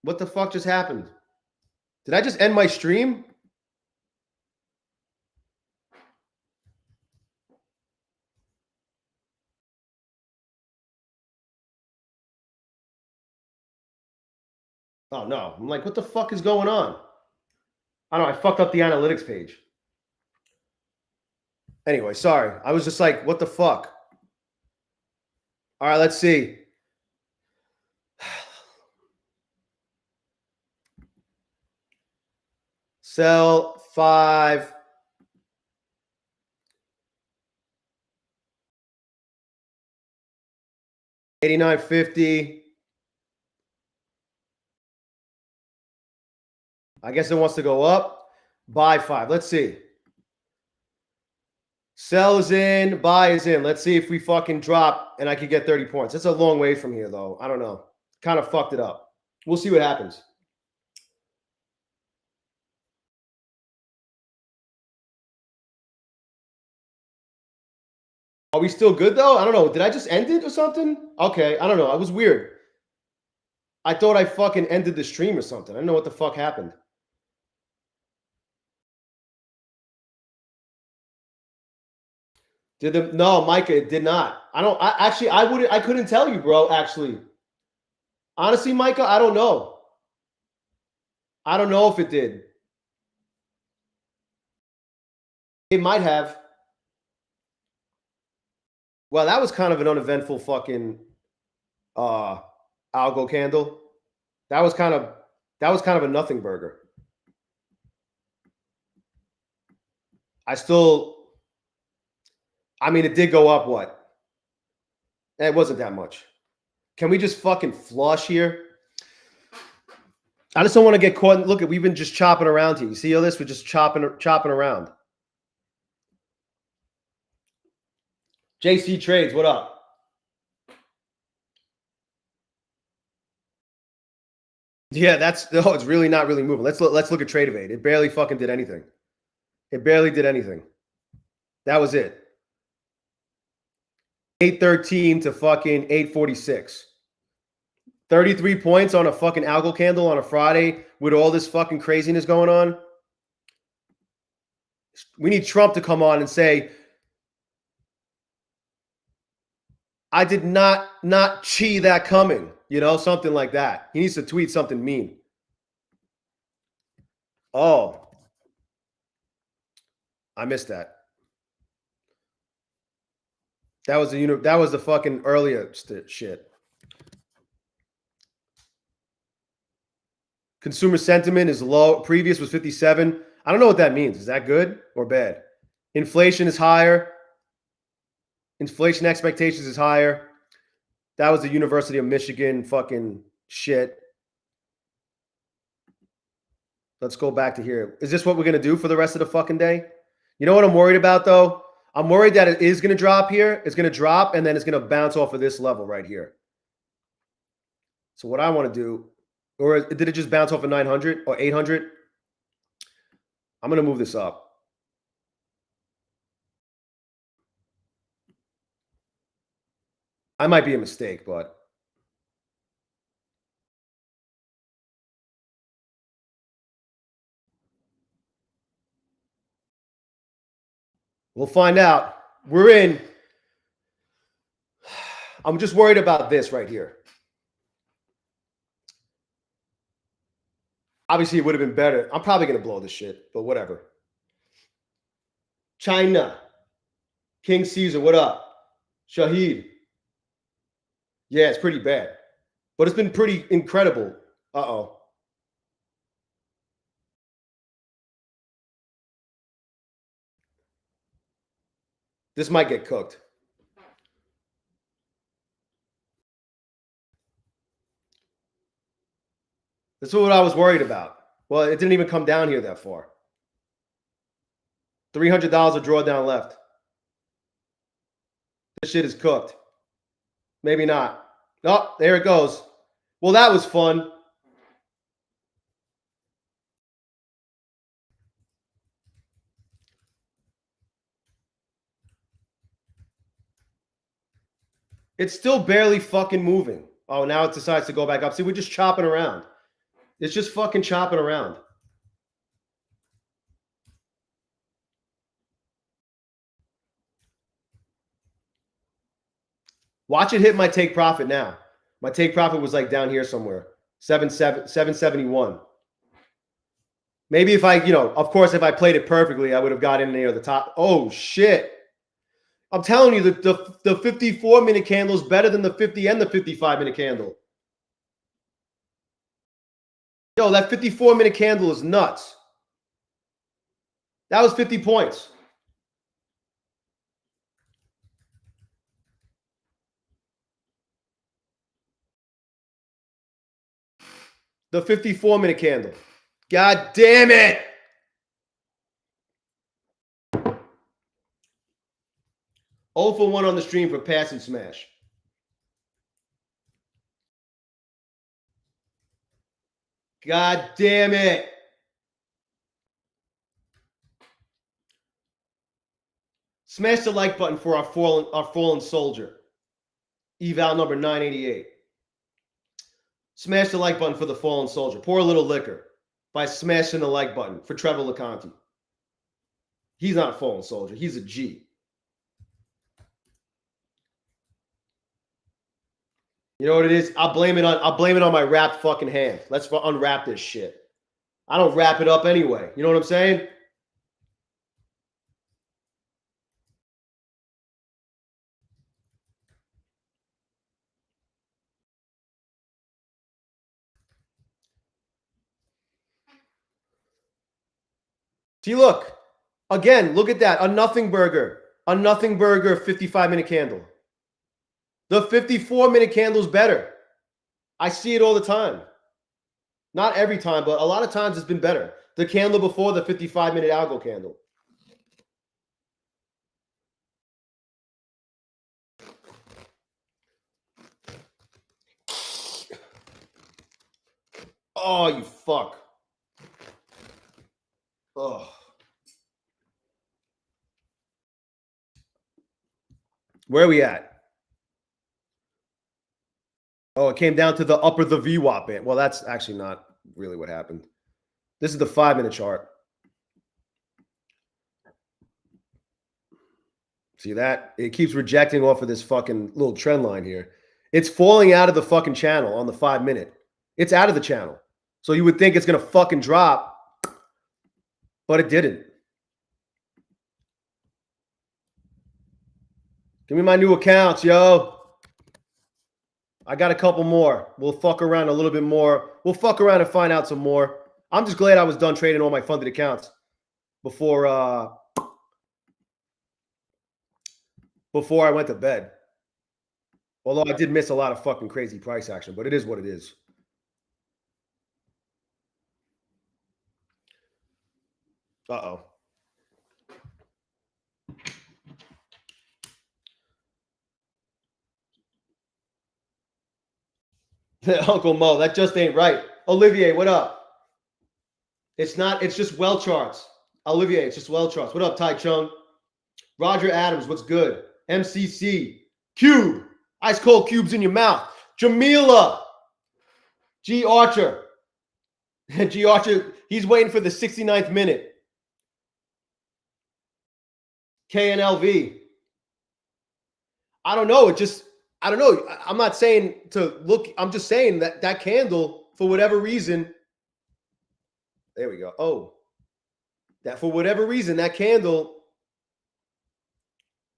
What the fuck just happened? Did I just end my stream? Oh, no. I'm like, what the fuck is going on? I don't know. I fucked up the analytics page. Anyway, sorry. I was just like, what the fuck? All right, let's see. Sell 5. $89.50. I guess it wants to go up. Buy 5. Let's see. Sell is in, buy is in. Let's see if we fucking drop and I could get 30 points. It's a long way from here, though. I don't know. Kind of fucked it up. We'll see what happens. Are we still good, though? I don't know. Did I just end it or something? Okay, I don't know. It was weird. I thought I fucking ended the stream or something. I don't know what the fuck happened. No, Micah, it did not. I couldn't tell you, bro, actually. Honestly, Micah, I don't know. I don't know if it did. It might have. Well, that was kind of an uneventful fucking algo candle. That was kind of a nothing burger. I mean, it did go up what? It wasn't that much. Can we just fucking flush here? I just don't want to get caught. Look, we've been just chopping around here. You see all this? We're just chopping around. JC Trades, what up? Yeah, it's really not really moving. Let's look at Trade Evade. It barely fucking did anything. It barely did anything. That was it. 813 to fucking 846. 33 points on a fucking algo candle on a Friday with all this fucking craziness going on. We need Trump to come on and say, I did not see that coming. You know, something like that. He needs to tweet something mean. Oh. I missed that. That was the fucking earlier shit. Consumer sentiment is low. Previous was 57. I don't know what that means. Is that good or bad? Inflation is higher. Inflation expectations is higher. That was the University of Michigan fucking shit. Let's go back to here. Is this what we're going to do for the rest of the fucking day? You know what I'm worried about, though? I'm worried that it is going to drop here. It's going to drop, and then it's going to bounce off of this level right here. So what I want to do, or did it just bounce off of 900 or 800? I'm going to move this up. I might be a mistake, but we'll find out. We're in. I'm just worried about this right here. Obviously, it would have been better. I'm probably going to blow this shit, but whatever. China. King Caesar, what up? Shahid. Yeah, it's pretty bad. But it's been pretty incredible. Uh-oh. This might get cooked. This is what I was worried about. Well, it didn't even come down here that far. $300 of drawdown left. This shit is cooked. Maybe not. Oh, there it goes. Well, that was fun. It's still barely fucking moving. Oh, now it decides to go back up. See, we're just chopping around. It's just fucking chopping around. Watch it hit my take profit now. My take profit was like down here somewhere. 771. Maybe if I, of course, if I played it perfectly, I would have got in near the top. Oh, shit. I'm telling you, the 54-minute candle is better than the 50 and the 55-minute candle. Yo, that 54-minute candle is nuts. That was 50 points. The 54-minute candle. God damn it. Oh for 1 on the stream for pass and smash. God damn it. Smash the like button for our fallen soldier. Eval number 988. Smash the like button for the fallen soldier. Pour a little liquor by smashing the like button for Trevor LeConte. He's not a fallen soldier. He's a G. You know what it is? I'll blame it on my wrapped fucking hand. Let's unwrap this shit. I don't wrap it up anyway. You know what I'm saying? See, look. Again, look at that. A nothing burger. A nothing burger 55-minute candle. The 54-minute candle is better. I see it all the time. Not every time, but a lot of times it's been better. The candle before the 55-minute algo candle. Oh, you fuck. Oh. Where are we at? Oh, it came down to the upper the VWAP band. Well, that's actually not really what happened. This is the 5-minute chart. See that? It keeps rejecting off of this fucking little trend line here. It's falling out of the fucking channel on the 5-minute. It's out of the channel. So you would think it's going to fucking drop, but it didn't. Give me my new accounts, yo. I got a couple more. We'll fuck around a little bit more. We'll fuck around and find out some more. I'm just glad I was done trading all my funded accounts before I went to bed. Although I did miss a lot of fucking crazy price action, but it is what it is. Uh-oh. Uncle Mo, that just ain't right. Olivier, what up? It's just WealthCharts. Olivier, it's just WealthCharts. What up, Tai Chung? Roger Adams, what's good? MCC, Cube, ice cold cubes in your mouth. Jamila, G Archer. G Archer, he's waiting for the 69th minute. KNLV. I don't know. I don't know. I'm not saying to look. I'm just saying that candle, for whatever reason. There we go. Oh, that for whatever reason, that candle.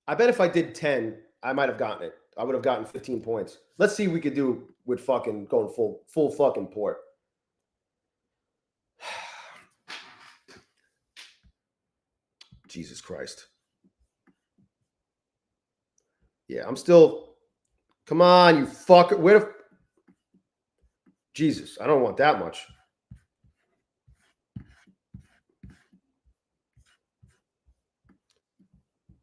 I bet if I did 10, I might have gotten it. I would have gotten 15 points. Let's see what we could do with fucking going full fucking port. Jesus Christ. Yeah, I'm still. Come on, you fucker. Where the. Jesus, I don't want that much.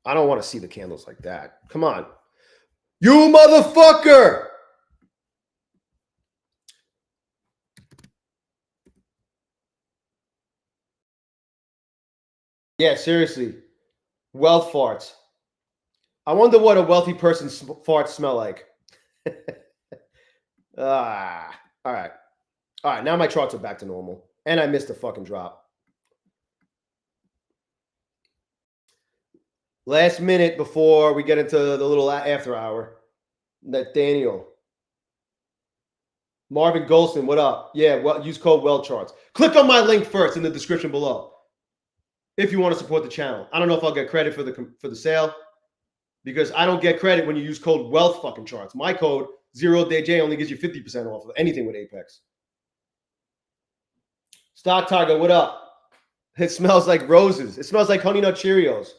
I don't want to see the candles like that. Come on. You motherfucker! Yeah, seriously. Wealth farts. I wonder what a wealthy person's farts smell like. All right. All right, now my charts are back to normal. And I missed a fucking drop. Last minute before we get into the little after hour. Nathaniel. Marvin Golson, what up? Yeah, well, use code WealthCharts. Click on my link first in the description below if you want to support the channel. I don't know if I'll get credit for the sale because I don't get credit when you use code Wealth fucking Charts. My code ZERODAYJAY only gives you 50% off of anything with Apex. Stock Tiger, what up? It smells like roses. It smells like Honey Nut Cheerios.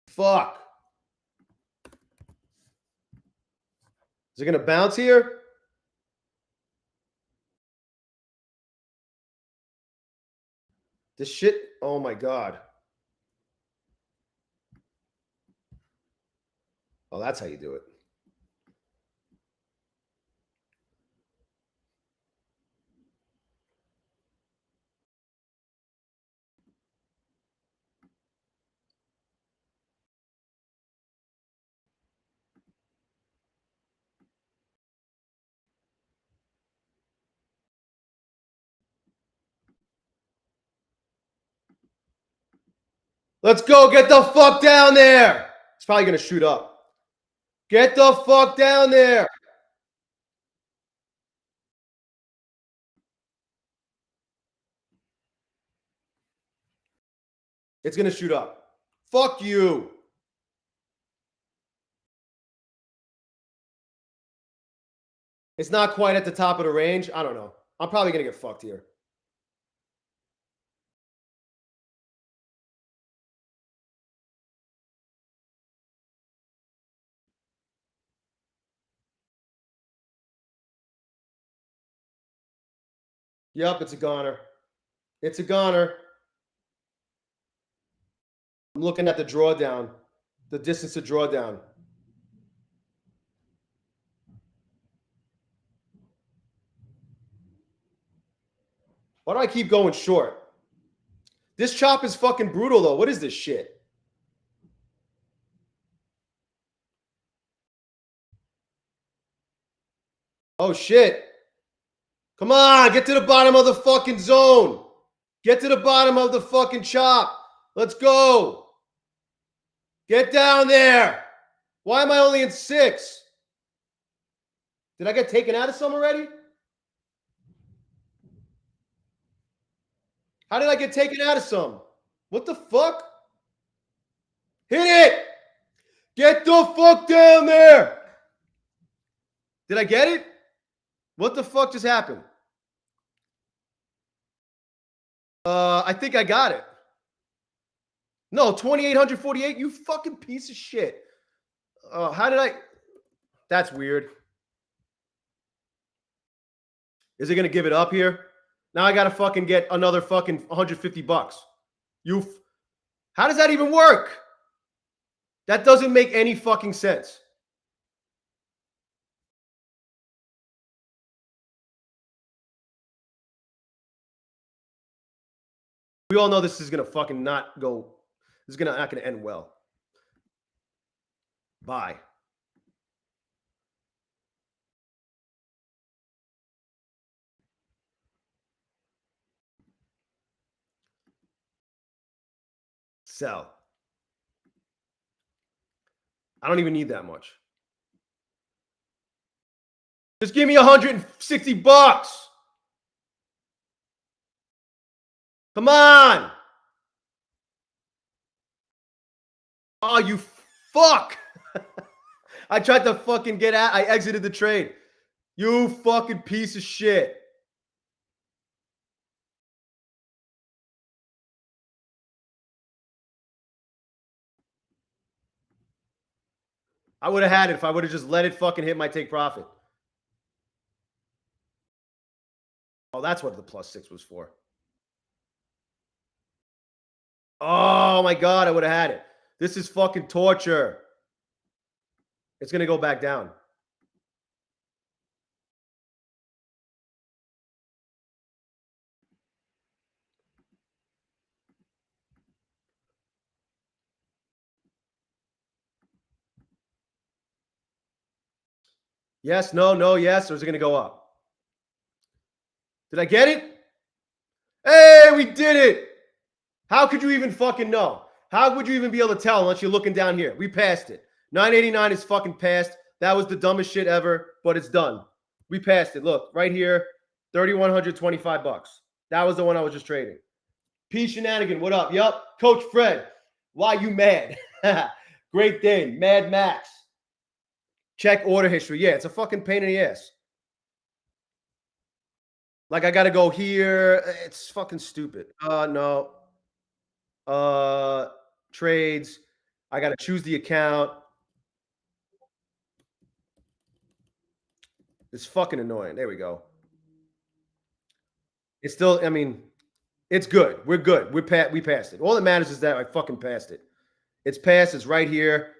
Fuck. Is it going to bounce here? This shit, oh my God. Oh, that's how you do it. Let's go. Get the fuck down there. It's probably going to shoot up. Get the fuck down there. It's going to shoot up. Fuck you. It's not quite at the top of the range. I don't know. I'm probably going to get fucked here. Yep, it's a goner. It's a goner. I'm looking at the drawdown, the distance to drawdown. Why do I keep going short? This chop is fucking brutal, though. What is this shit? Oh, shit. Come on, get to the bottom of the fucking zone. Get to the bottom of the fucking chop. Let's go. Get down there. Why am I only in 6? Did I get taken out of some already? How did I get taken out of some? What the fuck? Hit it. Get the fuck down there. Did I get it? What the fuck just happened? I think I got it. No, 2,848. You fucking piece of shit. How did I? That's weird. Is it gonna give it up here? Now I gotta fucking get another fucking 150 bucks. How does that even work? That doesn't make any fucking sense. We all know this is gonna fucking not go. This is not gonna end well. Bye. Sell. I don't even need that much. Just give me 160 bucks. Come on. Oh, you fuck. I tried to fucking get out. I exited the trade. You fucking piece of shit. I would have had it if I would have just let it fucking hit my take profit. Oh, that's what the +6 was for. Oh my God, I would have had it. This is fucking torture. It's going to go back down. Yes, no, no, yes, or is it going to go up? Did I get it? Hey, we did it. How could you even fucking know? How would you even be able to tell unless you're looking down here? We passed it. 989 is fucking passed. That was the dumbest shit ever, but it's done. We passed it. Look, right here, 3,125 bucks. That was the one I was just trading. P Shenanigan, what up? Yup. Coach Fred, why you mad? Great thing. Mad Max. Check order history. Yeah, it's a fucking pain in the ass. Like I got to go here. It's fucking stupid. No. Trades. I got to choose the account. It's fucking annoying. There we go. It's still, I mean, it's good. We're good. We passed it. All that matters is that I fucking passed it. It's passed. It's right here.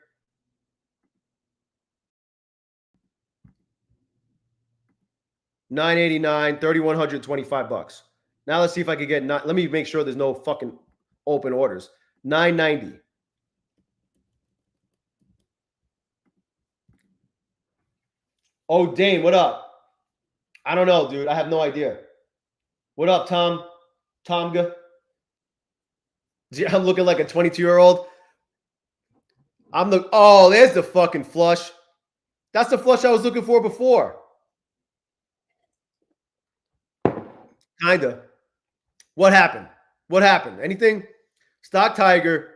$989, 3,125 bucks. Now let's see if I can get. Let me make sure there's no fucking open orders. 990. Oh, Dane, what up? I don't know, dude. I have no idea. What up, Tom? Tomga? I'm looking like a 22-year-old. Oh, there's the fucking flush. That's the flush I was looking for before. Kinda. What happened? What happened? Anything? Stock Tiger.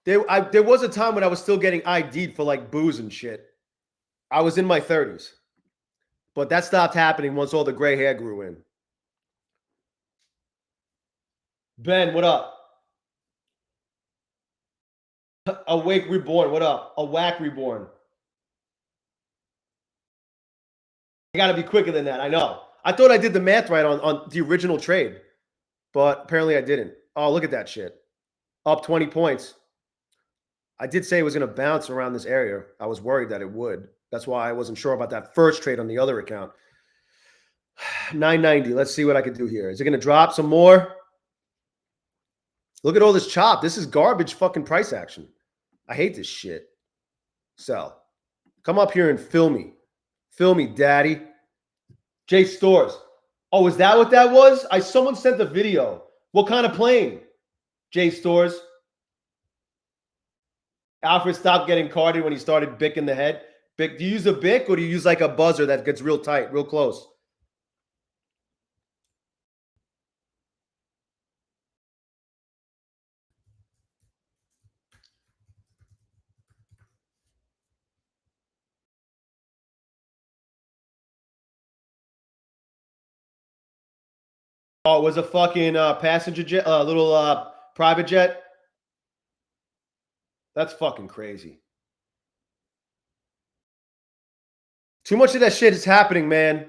There was a time when I was still getting ID'd for like booze and shit. I was in my 30s. But that stopped happening once all the gray hair grew in. Ben, what up? Awake Reborn, what up? A Whack Reborn. I got to be quicker than that. I know. I thought I did the math right on the original trade, but apparently I didn't. Oh, look at that shit. Up 20 points. I did say it was going to bounce around this area. I was worried that it would. That's why I wasn't sure about that first trade on the other account. 990. Let's see what I can do here. Is it going to drop some more? Look at all this chop. This is garbage fucking price action. I hate this shit. Sell. Come up here and fill me. Fill me, daddy. Jay Stores. Oh, is that what that was? Someone sent the video. What kind of plane? Jay Stores. Alfred stopped getting carded when he started Bic in the head. Bic, do you use a Bic or do you use like a buzzer that gets real tight, real close? Oh, it was a fucking passenger jet, little private jet. That's fucking crazy. Too much of that shit is happening, man.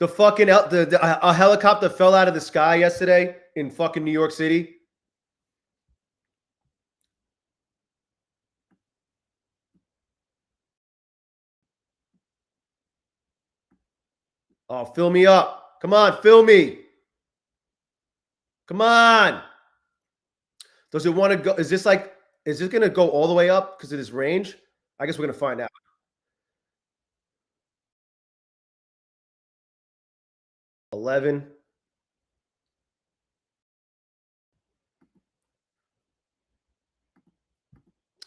The fucking a helicopter fell out of the sky yesterday in fucking New York City. Oh, fill me up. Come on, fill me. Come on. Does it want to go? Is this going to go all the way up because of this range? I guess we're going to find out. 11.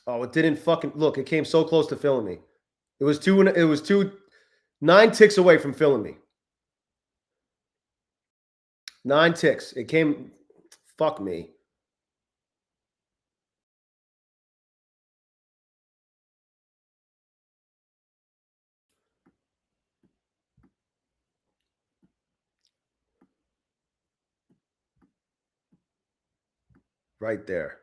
Oh, it didn't fucking look. It came so close to filling me. It was 9 ticks away from filling me. 9 ticks. It came. Fuck me. Right there.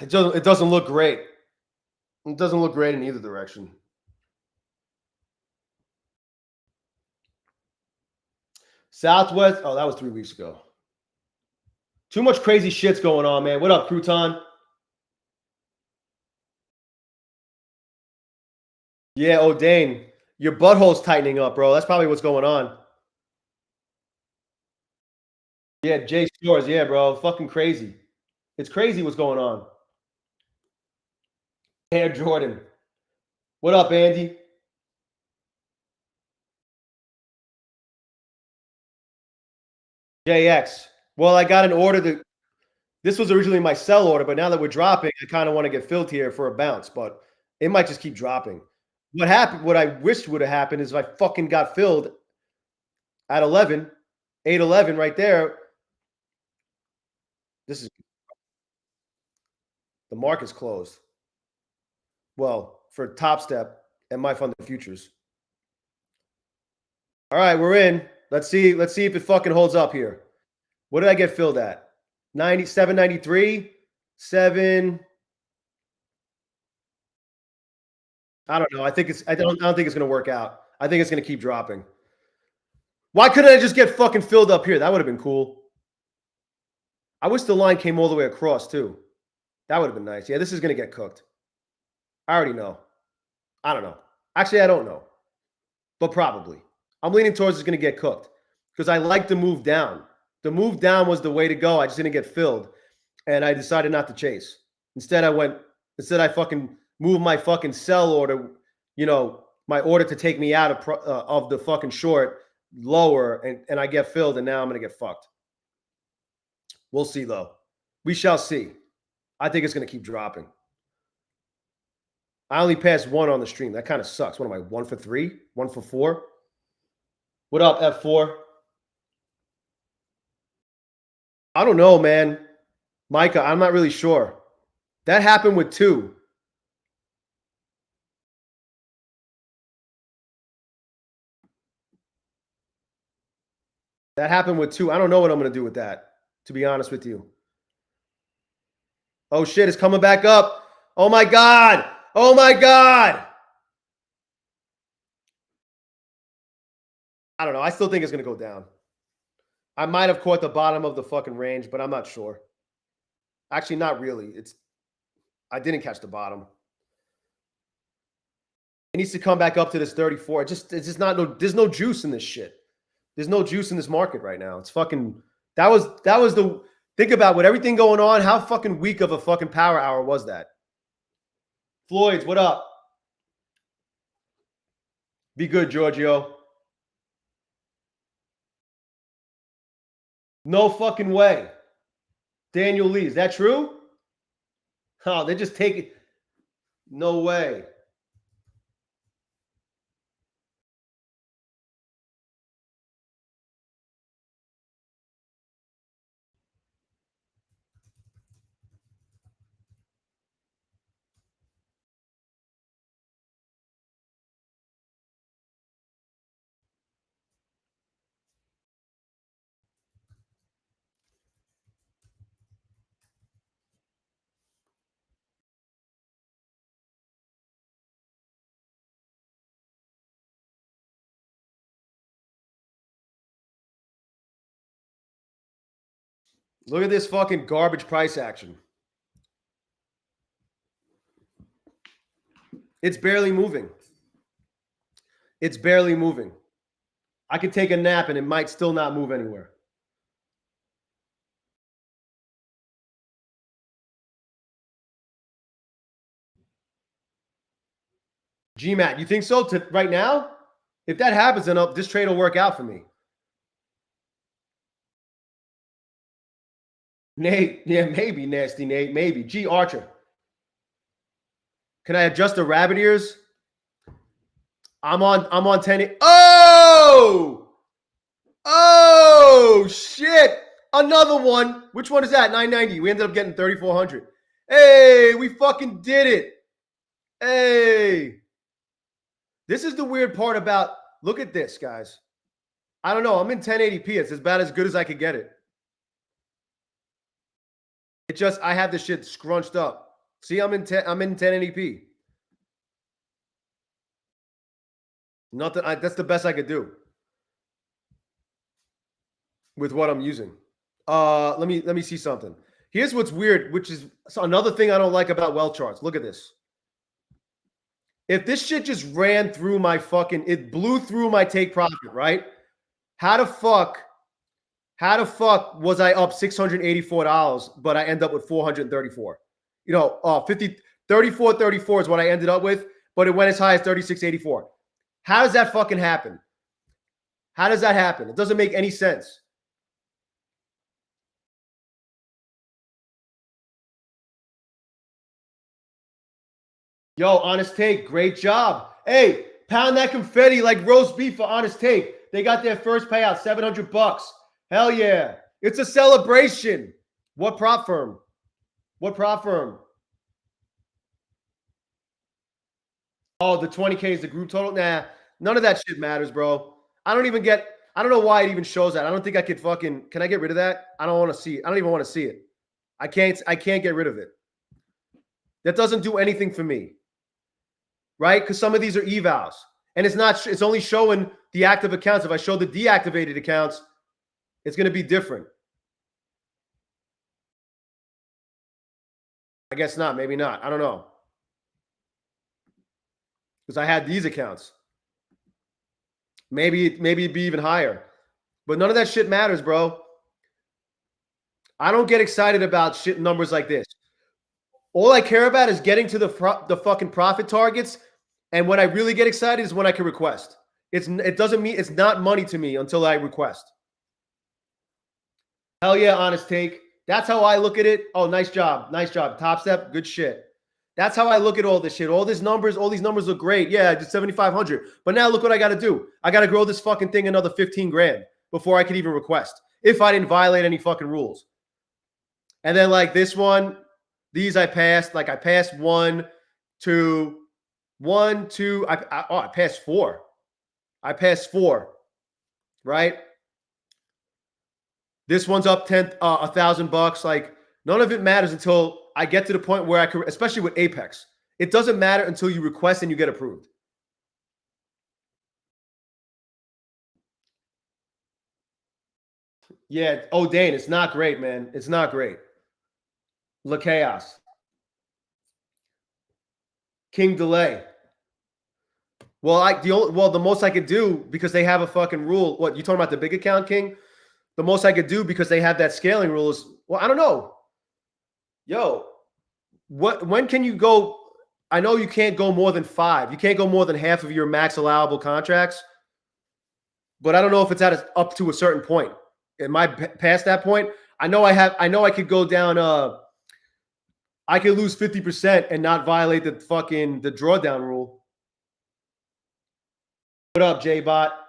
It doesn't look great. It doesn't look great in either direction. Southwest. Oh, that was 3 weeks ago. Too much crazy shit's going on, man. What up, Crouton? Yeah, O'Dane. Your butthole's tightening up, bro. That's probably what's going on. Yeah, Jay Stores. Yeah, bro. Fucking crazy. It's crazy what's going on. Air Jordan. What up, Andy? JX. Well, I got an order. This was originally my sell order, but now that we're dropping, I kind of want to get filled here for a bounce, but it might just keep dropping. What happened? What I wished would have happened is if I fucking got filled at 11, 811 right there. This is the market's closed. Well, for Top Step and my funded futures. All right, we're in. Let's see if it fucking holds up here. What did I get filled at? 97.93, 7. I don't know. I don't think it's going to work out. I think it's going to keep dropping. Why couldn't I just get fucking filled up here? That would have been cool. I wish the line came all the way across too. That would have been nice. Yeah, this is going to get cooked. I already know. I don't know. Actually, I don't know. But probably. I'm leaning towards it's going to get cooked because I like the move down. The move down was the way to go. I just didn't get filled. And I decided not to chase. Instead, I fucking moved my fucking sell order, my order to take me out of the fucking short lower, and I get filled, and now I'm going to get fucked. We'll see, though. We shall see. I think it's going to keep dropping. I only passed 1 on the stream. That kind of sucks. What am I, 1 for 3? 1 for 4? What up, F4? I don't know, man. Micah, I'm not really sure. That happened with 2. That happened with 2. I don't know what I'm going to do with that, to be honest with you. Oh, shit, it's coming back up. Oh, my God. Oh, my God. I don't know. I still think it's going to go down. I might have caught the bottom of the fucking range, but I'm not sure. Actually, not really. I didn't catch the bottom. It needs to come back up to this 34. It's just not there's no juice in this shit. There's no juice in this market right now. It's fucking that was the think about with everything going on, how fucking weak of a fucking power hour was that? Floyd's, what up? Be good, Giorgio. No fucking way. Daniel Lee, is that true? Oh, they just take it. No way. Look at this fucking garbage price action. It's barely moving. It's barely moving. I could take a nap and it might still not move anywhere. GMAT, you think so right now? If that happens, then this trade will work out for me. Nate, yeah, maybe, Nasty Nate, maybe. G Archer. Can I adjust the rabbit ears? I'm on 10. Oh! Oh, shit. Another one. Which one is that? 990. We ended up getting 3,400. Hey, we fucking did it. Hey. This is the weird part about, look at this, guys. I don't know. I'm in 1080p. It's about as good as I could get it. I have this shit scrunched up. See, I'm in 1080p. Nothing. That's the best I could do with what I'm using. Let me see something. Here's what's weird, which is another thing I don't like about WealthCharts. Look at this. If this shit just ran through my it blew through my take profit, right? How the fuck was I up $684, but I end up with 434? You know, 34.34 is what I ended up with, but it went as high as 36.84. How does that fucking happen? How does that happen? It doesn't make any sense. Yo, Honest Take, great job. Hey, pound that confetti like roast beef for Honest Take. They got their first payout, $700. Hell yeah. It's a celebration. What prop firm? What prop firm? Oh, the 20K is the group total? Nah, none of that shit matters, bro. I don't know why it even shows that. I don't think I could can I get rid of that? I don't want to see it. I don't even want to see it. I can't get rid of it. That doesn't do anything for me. Right? Because some of these are evals. And it's only showing the active accounts. If I show the deactivated accounts, it's going to be different. I guess not. Maybe not. I don't know. Because I had these accounts. Maybe it'd be even higher. But none of that shit matters, bro. I don't get excited about shit numbers like this. All I care about is getting to the fucking profit targets. And when I really get excited is when I can request. It doesn't mean it's not money to me until I request. Hell yeah, Honest Take. That's how I look at it. Oh, nice job. Nice job. Top Step, good shit. That's how I look at all this shit. All these numbers look great. Yeah, I did 7,500. But now look what I got to do. I got to grow this fucking thing another 15 grand before I could even request. If I didn't violate any fucking rules. And then like this one, these I passed. Like I passed 1, 2, 1, 2. I passed 4. I passed 4. Right? This one's up $1,000. Like none of it matters until I get to the point where I can, especially with Apex. It doesn't matter until you request and you get approved. Yeah. Oh, Dane, it's not great, man. It's not great. La Chaos. King Delay. Well, the most I could do, because they have a fucking rule. What, you talking about the big account, King? The most I could do, because they have that scaling rule, is, well, I don't know. Yo, when can you go? I know you can't go more than 5. You can't go more than half of your max allowable contracts. But I don't know if it's up to a certain point. Am I past that point? I know I could go down. I could lose 50% and not violate the drawdown rule. What up, J-Bot?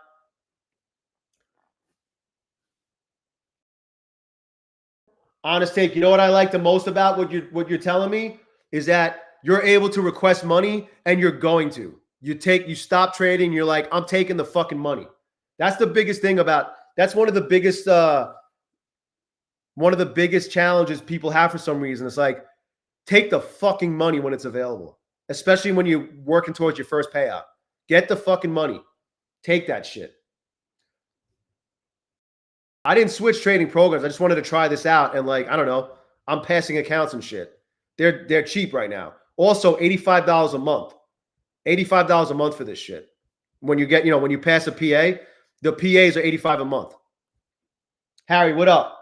Honest Take, you know what I like the most about what you're telling me is that you're able to request money, and you're going to. You stop trading, you're like, I'm taking the fucking money. That's the biggest thing that's one of the biggest challenges people have for some reason. It's like, take the fucking money when it's available, especially when you're working towards your first payout. Get the fucking money. Take that shit. I didn't switch trading programs. I just wanted to try this out. And like, I don't know, I'm passing accounts and shit. They're cheap right now. Also, $85 a month. $85 a month for this shit. When you when you pass a PA, the PAs are $85 a month. Harry, what up?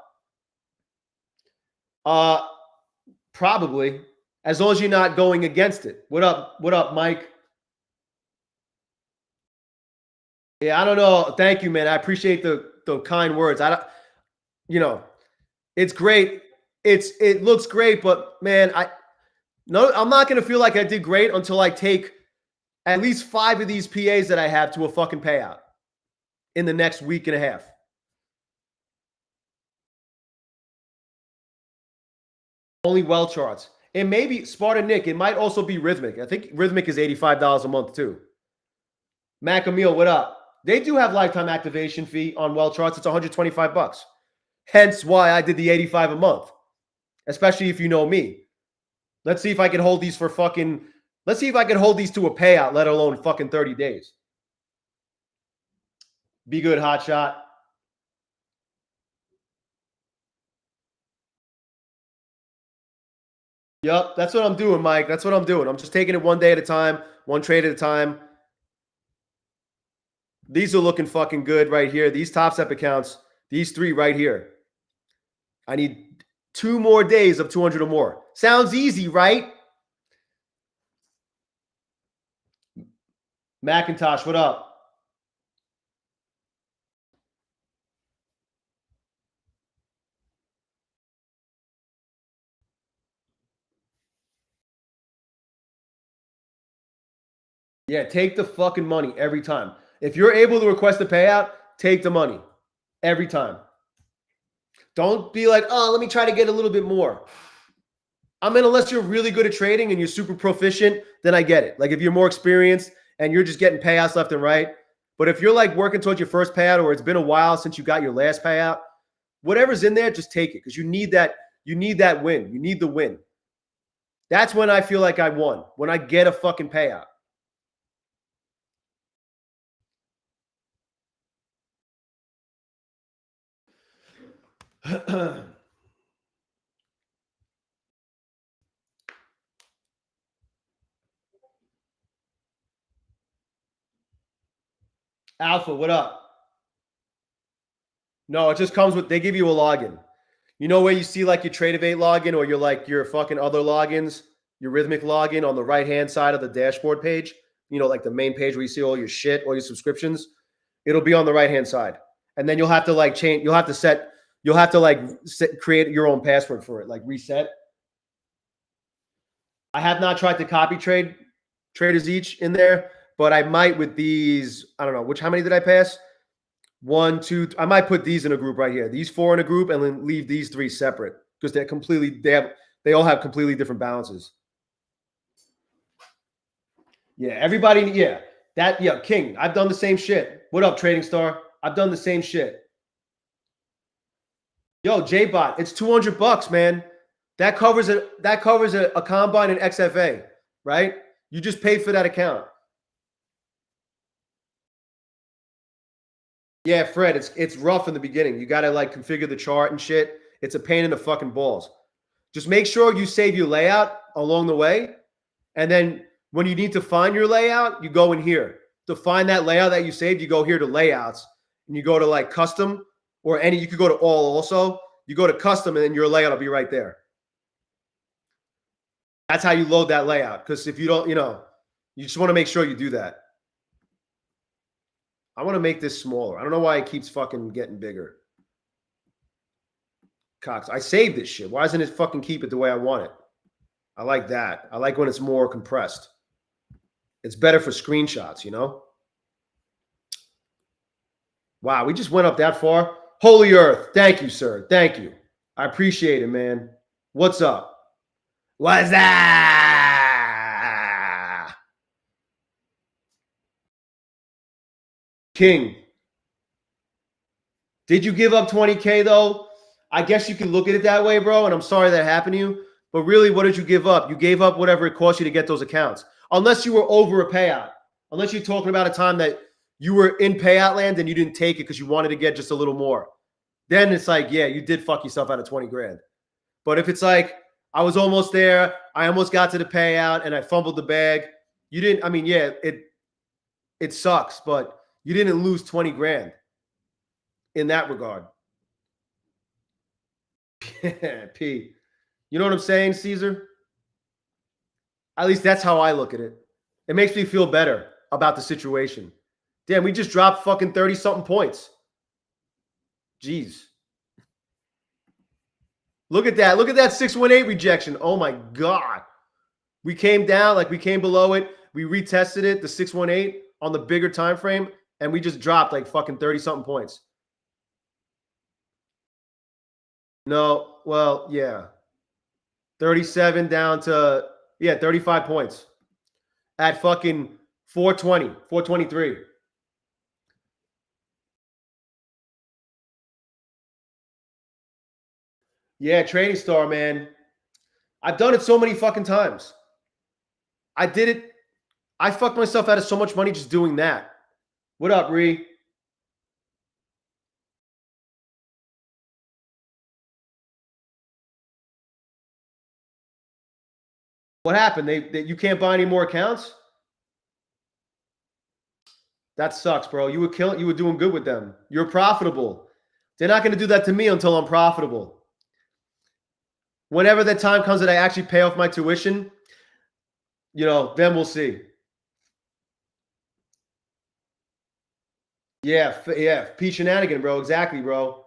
Probably. As long as you're not going against it. What up? What up, Mike? Yeah, I don't know. Thank you, man. I appreciate the kind words. It's great. It looks great, but man, I'm not going to feel like I did great until I take at least 5 of these PAs that I have to a fucking payout in the next week and a half. Only WealthCharts. It may be Spartan Nick. It might also be Rhythmic. I think Rhythmic is $85 a month too. Mac Emil, what up? They do have lifetime activation fee on WealthCharts. It's $125. Hence why I did the $85 a month, especially if you know me. Let's see if I can hold these for fucking, let's see if I can hold these to a payout, let alone fucking 30 days. Be good, hotshot. Yep, that's what I'm doing, Mike. That's what I'm doing. I'm just taking it one day at a time, one trade at a time. These are looking fucking good right here. These Top Step accounts, these three right here. I need 2 more days of 200 or more. Sounds easy, right? Macintosh, what up? Yeah, take the fucking money every time. If you're able to request a payout, take the money every time. Don't be like, oh, let me try to get a little bit more. I mean, unless you're really good at trading and you're super proficient, then I get it. Like if you're more experienced and you're just getting payouts left and right. But if you're like working towards your first payout or it's been a while since you got your last payout, whatever's in there, just take it because you need that. You need that win. You need the win. That's when I feel like I won, when I get a fucking payout. Alpha, what up? No, it just comes with, they give you a login. You know where you see like your Tradeovate login or your fucking other logins, your Rhythmic login on the right-hand side of the dashboard page, you know, like the main page where you see all your shit, all your subscriptions, it'll be on the right-hand side. And then you'll have to like change, you'll have to like create your own password for it, like reset. I have not tried to copy trade traders each in there, but I might with these, I don't know, how many did I pass? 1, 2, I might put these in a group right here. These 4 in a group and then leave these 3 separate because they all have completely different balances. Yeah, everybody, yeah. King, I've done the same shit. What up, Trading Star? I've done the same shit. Yo, JBot, it's $200, man. That covers a combine and XFA, right? You just paid for that account. Yeah, Fred, it's rough in the beginning. You got to like configure the chart and shit. It's a pain in the fucking balls. Just make sure you save your layout along the way. And then when you need to find your layout, you go in here. To find that layout that you saved, you go here to layouts and you go to like custom or any, you could go to all also. You go to custom and then your layout will be right there. That's how you load that layout. Because if you don't, you just want to make sure you do that. I want to make this smaller. I don't know why it keeps fucking getting bigger. Cox, I saved this shit. Why doesn't it fucking keep it the way I want it? I like that. I like when it's more compressed. It's better for screenshots, you know? Wow, we just went up that far. Holy Earth. Thank you, sir. Thank you. I appreciate it, man. What's up? What's that? King. Did you give up 20K though? I guess you can look at it that way, bro. And I'm sorry that happened to you. But really, what did you give up? You gave up whatever it cost you to get those accounts. Unless you were over a payout. Unless you're talking about a time that you were in payout land and you didn't take it because you wanted to get just a little more. Then it's like, yeah, you did fuck yourself out of 20 grand. But if it's like, I was almost there, I almost got to the payout and I fumbled the bag. You didn't, I mean, yeah, it sucks, but you didn't lose 20 grand in that regard. P. You know what I'm saying, Caesar? At least that's how I look at it. It makes me feel better about the situation. Damn, we just dropped fucking 30-something points. Jeez. Look at that. Look at that 618 rejection. Oh, my God. We came down, like we came below it. We retested it, the 618, on the bigger time frame, and we just dropped like fucking 30-something points. No, well, yeah. 37 down to, 35 points at fucking 420, 423. Yeah, Trading Star, man. I've done it so many fucking times. I did it. I fucked myself out of so much money just doing that. What up, Ree? What happened? You can't buy any more accounts? That sucks, bro. You were killing. You were doing good with them. You're profitable. They're not going to do that to me until I'm profitable. Whenever the time comes that I actually pay off my tuition, then we'll see. Yeah, Pete Shenanigan, bro. Exactly, bro.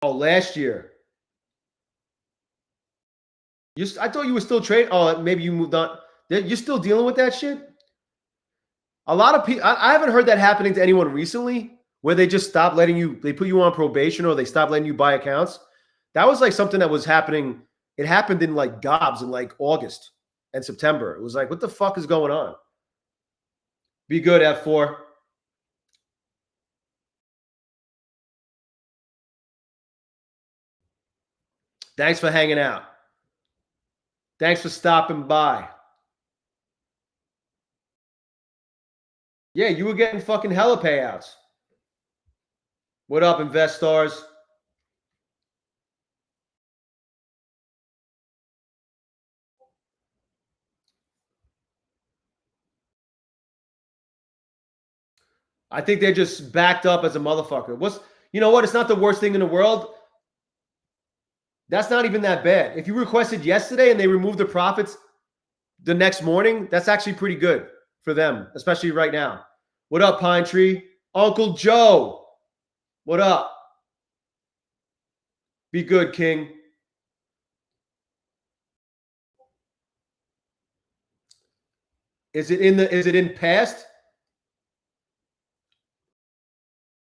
Oh, last year. I thought you were still trading. Oh, maybe you moved on. You're still dealing with that shit? A lot of people, I haven't heard that happening to anyone recently where they just stop letting you, they put you on probation or they stop letting you buy accounts. That was like something that was happening. It happened in like gobs in like August and September. It was like, what the fuck is going on? Be good, F4. Thanks for hanging out. Thanks for stopping by. Yeah, you were getting fucking hella payouts. What up, investors? I think they're just backed up as a motherfucker. You know what? It's not the worst thing in the world. That's not even that bad. If you requested yesterday and they removed the profits the next morning, that's actually pretty good for them, especially right now. What up, Pine Tree? Uncle Joe. What up? Be good, King. Is it in past?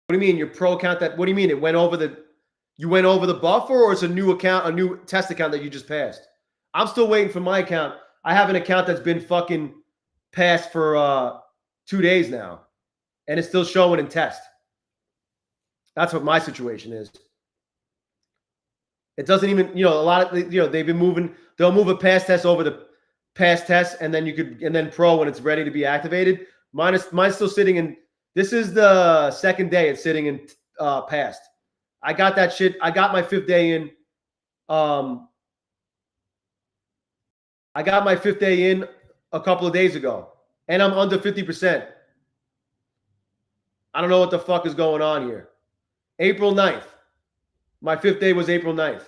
What do you mean your pro account what do you mean? You went over the buffer, or it's a new account, a new test account that you just passed? I'm still waiting for my account. I have an account that's been fucking passed for 2 days now, and it's still showing in test. That's what my situation is. It doesn't even, a lot of, they've been moving, they'll move a pass test over to pass test, and then pro when it's ready to be activated. Mine's still sitting in, this is the second day it's sitting in past. I got that shit. I got my 5th day in. I got my 5th day in a couple of days ago, and I'm under 50%. I don't know what the fuck is going on here. April 9th. My 5th day was April 9th.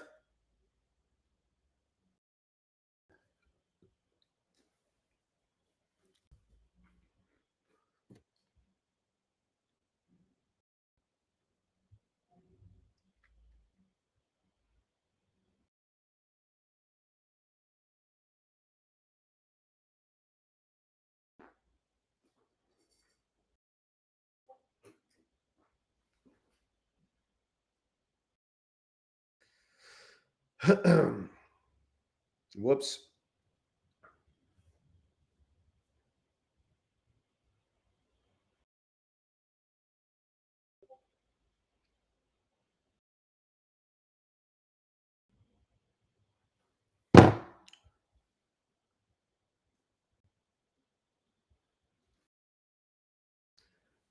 Whoops.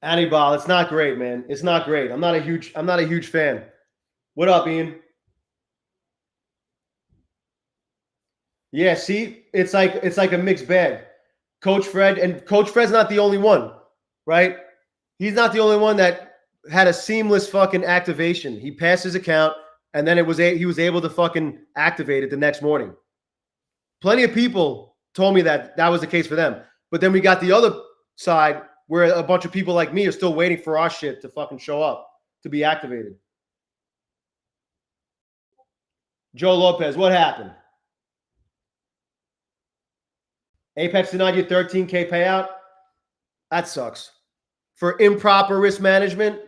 Anibal, it's not great, man. It's not great. I'm not a huge fan. What up, Ian? Yeah, see, it's like a mixed bag. Coach Fred's not the only one, right? He's not the only one that had a seamless fucking activation. He passed his account, and then he was able to fucking activate it the next morning. Plenty of people told me that was the case for them. But then we got the other side where a bunch of people like me are still waiting for our shit to fucking show up to be activated. Joe Lopez, what happened? Apex denied you 13K payout? That sucks. For improper risk management,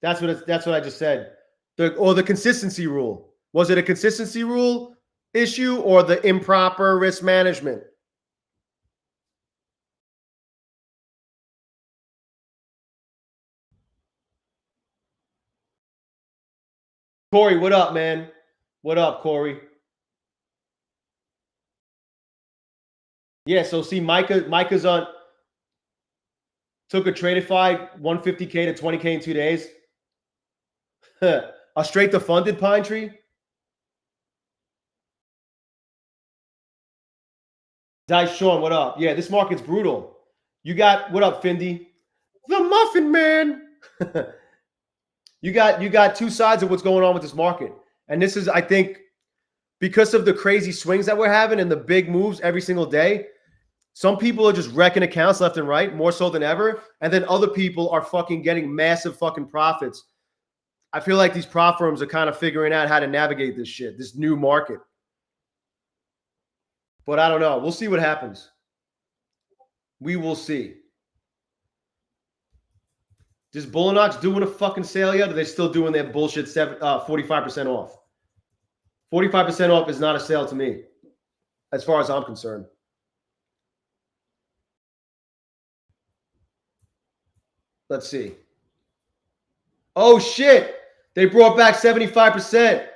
that's what I just said. The consistency rule. Was it a consistency rule issue or the improper risk management? Corey, what up, man? What up, Corey? Yeah, so see, Micah's on, took a Tradify 150K to 20K in 2 days. A straight to funded Pine Tree. Dice Sean, what up? Yeah, this market's brutal. You got, what up, Findy? The Muffin Man. You got two sides of what's going on with this market. And this is, I think, because of the crazy swings that we're having and the big moves every single day, some people are just wrecking accounts left and right, more so than ever. And then other people are fucking getting massive fucking profits. I feel like these prop firms are kind of figuring out how to navigate this shit, this new market. But I don't know. We'll see what happens. We will see. Is bulenox doing a fucking sale yet? Or are they still doing their bullshit 45% off? 45% off is not a sale to me, as far as I'm concerned. Let's see. Oh, shit. They brought back 75%.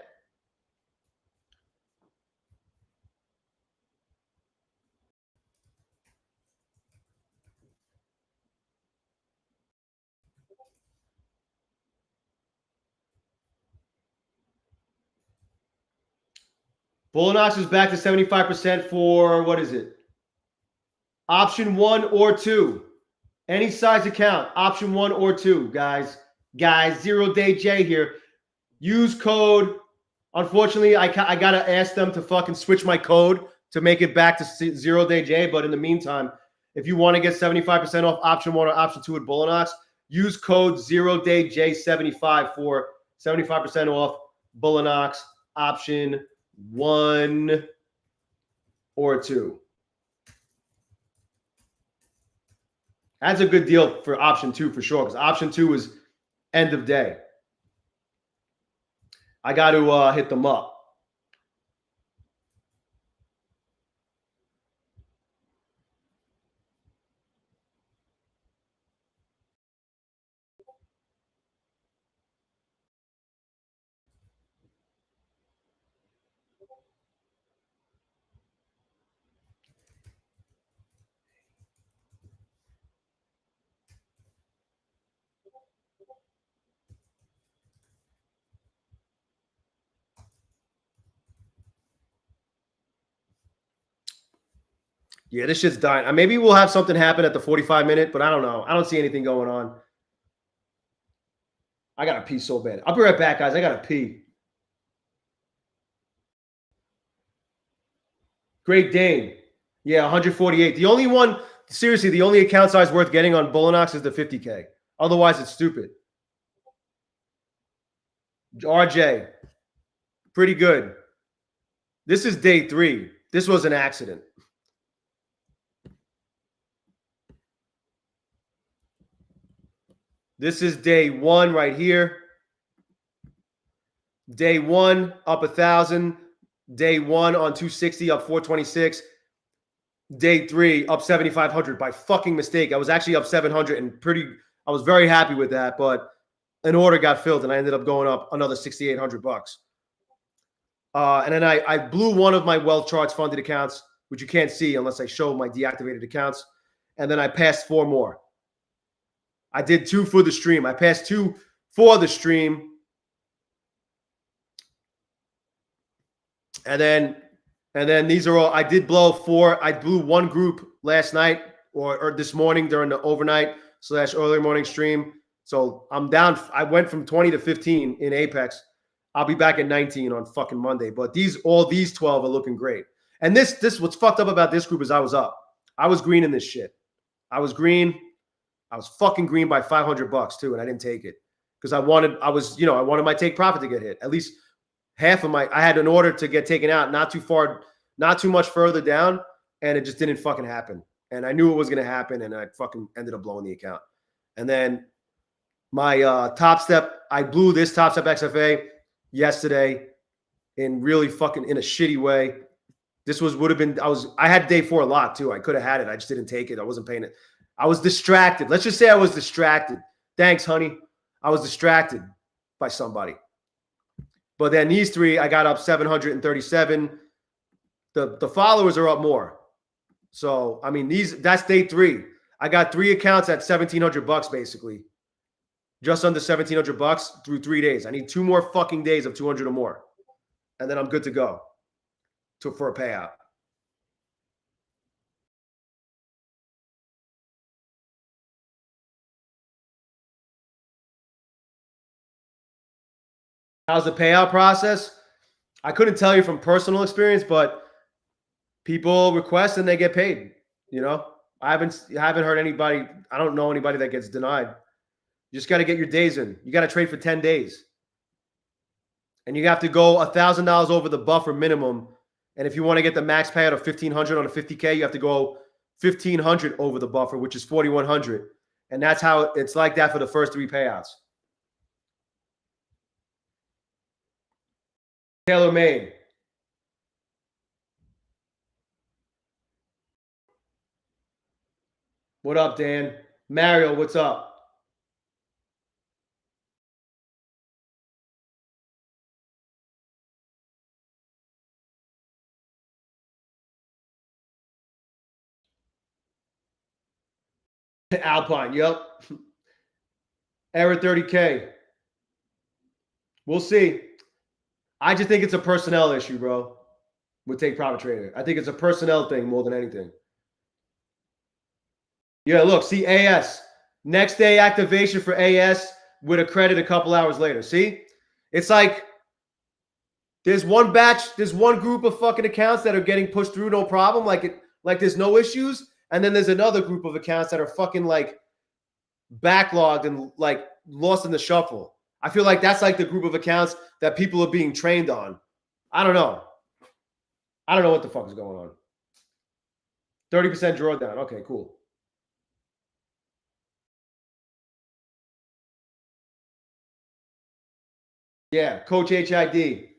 Bulenox is back to 75% for, what is it? Option 1 or 2. Any size account, option 1 or 2, guys. Guys, ZERODAYJay here. Use code. Unfortunately, I got to ask them to fucking switch my code to make it back to ZERODAYJay. But in the meantime, if you want to get 75% off option 1 or option 2 at Bulenox, use code ZERODAYJay75 for 75% off Bulenox option 1 or 2. That's a good deal for option 2 for sure, because option 2 is end of day. I got to hit them up. Yeah, this shit's dying. Maybe we'll have something happen at the 45-minute, but I don't know. I don't see anything going on. I got to pee so bad. I'll be right back, guys. I got to pee. Great Dane. Yeah, 148. The only one, seriously, the only account size worth getting on Bulenox is the 50K. Otherwise, it's stupid. RJ, pretty good. This is day 3. This was an accident. This is day 1 right here. Day 1 up 1,000. Day 1 on 260 up 426. Day 3 up 7,500 by fucking mistake. I was actually up 700 and I was very happy with that, but an order got filled and I ended up going up another 6,800 bucks. And then I blew one of my WealthCharts funded accounts, which you can't see unless I show my deactivated accounts. And then I passed 4 more. I did 2 for the stream. I passed 2 for the stream. And then these are all, I did blow 4. I blew 1 group last night or this morning during the overnight / early morning stream. So I'm down. I went from 20 to 15 in Apex. I'll be back at 19 on fucking Monday. But all these 12 are looking great. And this what's fucked up about this group is I was up. I was green in this shit. I was green. I was fucking green by 500 bucks too, and I didn't take it because I wanted my take profit to get hit. At least half of I had an order to get taken out, not too much further down, and it just didn't fucking happen. And I knew it was going to happen, and I fucking ended up blowing the account. And then my Top Step, I blew this Top Step XFA yesterday in really fucking in a shitty way. This would have been, I had day 4 a lot too. I could have had it. I just didn't take it. I wasn't paying it. I was distracted. Let's just say I was distracted. Thanks, honey. I was distracted by somebody. But then these three, I got up 737. The followers are up more. So, I mean, that's day 3. I got 3 accounts at $1,700 basically. Just under $1,700 through 3 days. I need 2 more fucking days of 200 or more. And then I'm good to go for a payout. How's the payout process? I couldn't tell you from personal experience, but people request and they get paid. You know, I haven't heard anybody. I don't know anybody that gets denied. You just got to get your days in. You got to trade for 10 days. And you have to go $1,000 over the buffer minimum. And if you want to get the max payout of $1,500 on a 50K, you have to go $1,500 over the buffer, which is $4,100. And that's how it's like that for the first 3 payouts. Tailor made. What up, Dan? Mario, what's up? Alpine, yep. Error 30K. We'll see. I just think it's a personnel issue, bro. With Take Profit Trader. I think it's a personnel thing more than anything. Yeah, look, see AS. Next day activation for AS with a credit a couple hours later. See? It's like there's one batch, there's one group of fucking accounts that are getting pushed through no problem, like there's no issues, and then there's another group of accounts that are fucking like backlogged and like lost in the shuffle. I feel like that's like the group of accounts that people are being trained on. I don't know. I don't know what the fuck is going on. 30% drawdown. Okay, cool. Yeah, Coach HID.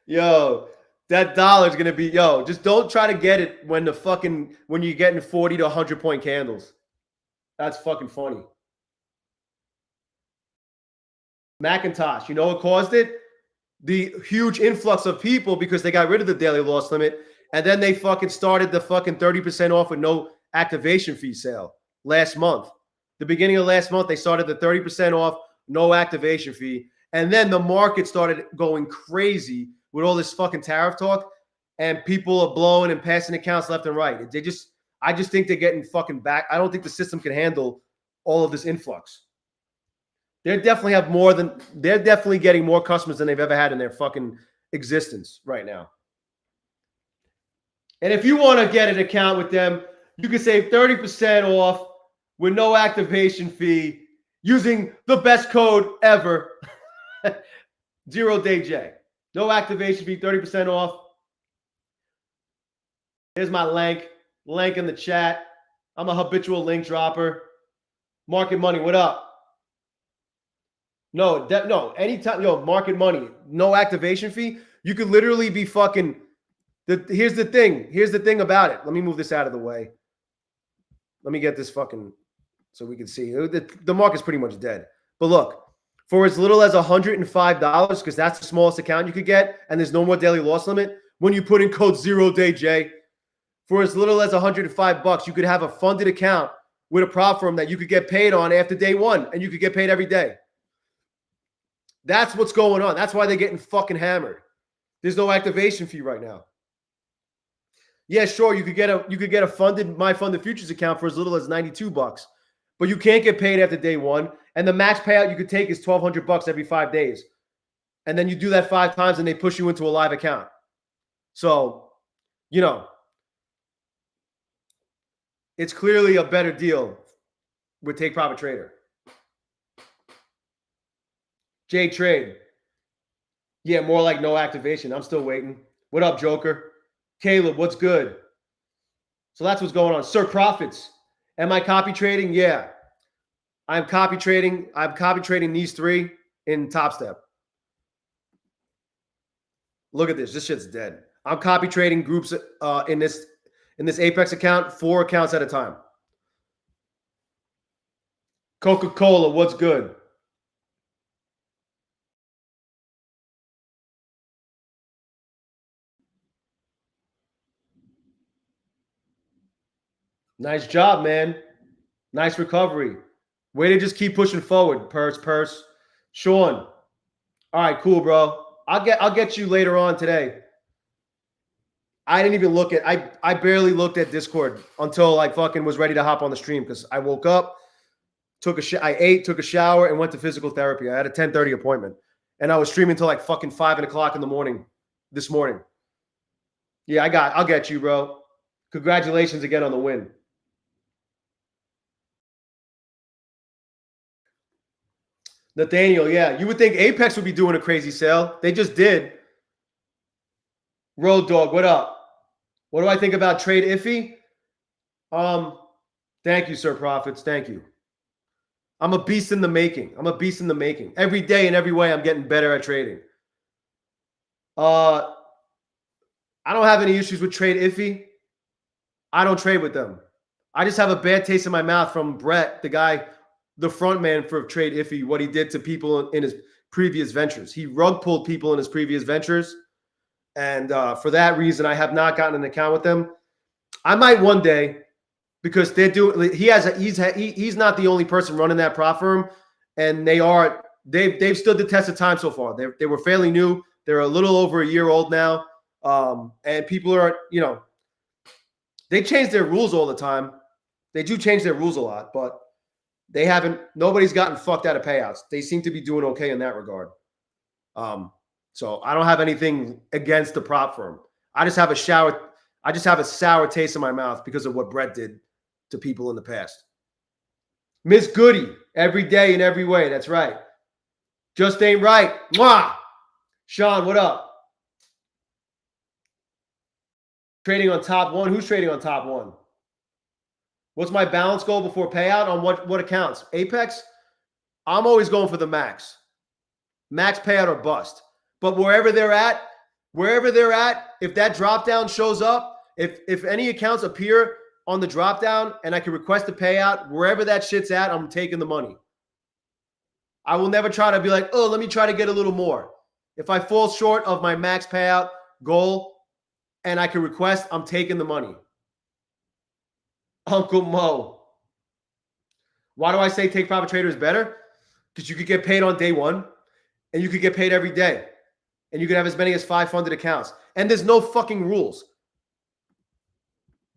Yo, that dollar's gonna be, just don't try to get it when you're getting 40 to 100 point candles. That's fucking funny. Macintosh, you know what caused it? The huge influx of people because they got rid of the daily loss limit, and then they fucking started the fucking 30% off with no activation fee sale last month. The beginning of last month, they started the 30% off, no activation fee. And then the market started going crazy with all this fucking tariff talk, and people are blowing and passing accounts left and right. I just think they're getting fucking back. I don't think the system can handle all of this influx. They're definitely getting more customers than they've ever had in their fucking existence right now. And if you want to get an account with them, you can save 30% off with no activation fee using the best code ever, ZERODAYJAY. No activation fee, 30% off. Here's my link in the chat. I'm a habitual link dropper. Market Money, what up? No, anytime, Market Money, no activation fee. You could literally be fucking. Here's the thing about it. Let me move this out of the way. Let me get this fucking so we can see. The market's pretty much dead. But look, for as little as $105, because that's the smallest account you could get, and there's no more daily loss limit, when you put in code ZERODAYJ, for as little as $105, you could have a funded account with a prop firm that you could get paid on after day 1, and you could get paid every day. That's what's going on. That's why they're getting fucking hammered. There's no activation fee right now. Yeah, sure, you could get a funded My Funded Futures account for as little as $92, but you can't get paid after day 1. And the max payout you could take is $1,200 every 5 days, and then you do that 5 times, and they push you into a live account. So, it's clearly a better deal with Take Profit Trader. J Trade. Yeah, more like no activation. I'm still waiting. What up, Joker? Caleb, what's good? So that's what's going on. Sir Profits. Am I copy trading? Yeah. I'm copy trading. I'm copy trading these 3 in Top Step. Look at this. This shit's dead. I'm copy trading groups in this Apex account, 4 accounts at a time. Coca-Cola, what's good? Nice job, man. Nice recovery. Way to just keep pushing forward, Purse. Sean. All right, cool, bro. I'll get you later on today. I didn't even look at I barely looked at Discord until I fucking was ready to hop on the stream because I woke up, I ate, took a shower, and went to physical therapy. I had a 10:30 appointment, and I was streaming until like fucking 5 o'clock in the morning this morning. Yeah, I'll get you, bro. Congratulations again on the win. Nathaniel, yeah, you would think Apex would be doing a crazy sale. They just did. Road Dog, what up? What do I think about trade iffy? Thank you, Sir Profits. Thank you. I'm a beast in the making. Every day in every way, I'm getting better at trading. I don't have any issues with trade iffy. I don't trade with them. I just have a bad taste in my mouth from Brett, the guy, the front man for trade iffy, what he did to people in his previous ventures. He rug pulled people in his previous ventures. And for that reason, I have not gotten an account with them. I might one day, because they're doing. He's not the only person running that prop firm, and they've stood the test of time so far. They were fairly new. They're a little over a year old now, and people are they change their rules all the time. They do change their rules a lot, but they haven't. Nobody's gotten fucked out of payouts. They seem to be doing okay in that regard. So I don't have anything against the prop firm. I just have a sour taste in my mouth because of what Brett did to people in the past. Miss Goody, every day in every way. That's right. Just ain't right. Mwah! Sean, what up? Trading on top one. Who's trading on top one? What's my balance goal before payout on what accounts? Apex? I'm always going for the max. Max payout or bust. But wherever they're at, if that drop down shows up, if any accounts appear on the drop down and I can request a payout, wherever that shit's at, I'm taking the money. I will never try to be like, oh, let me try to get a little more. If I fall short of my max payout goal and I can request, I'm taking the money. Uncle Mo. Why do I say take profit trader is better? Because you could get paid on day one and you could get paid every day. And you could have as many as 5 funded accounts. And there's no fucking rules.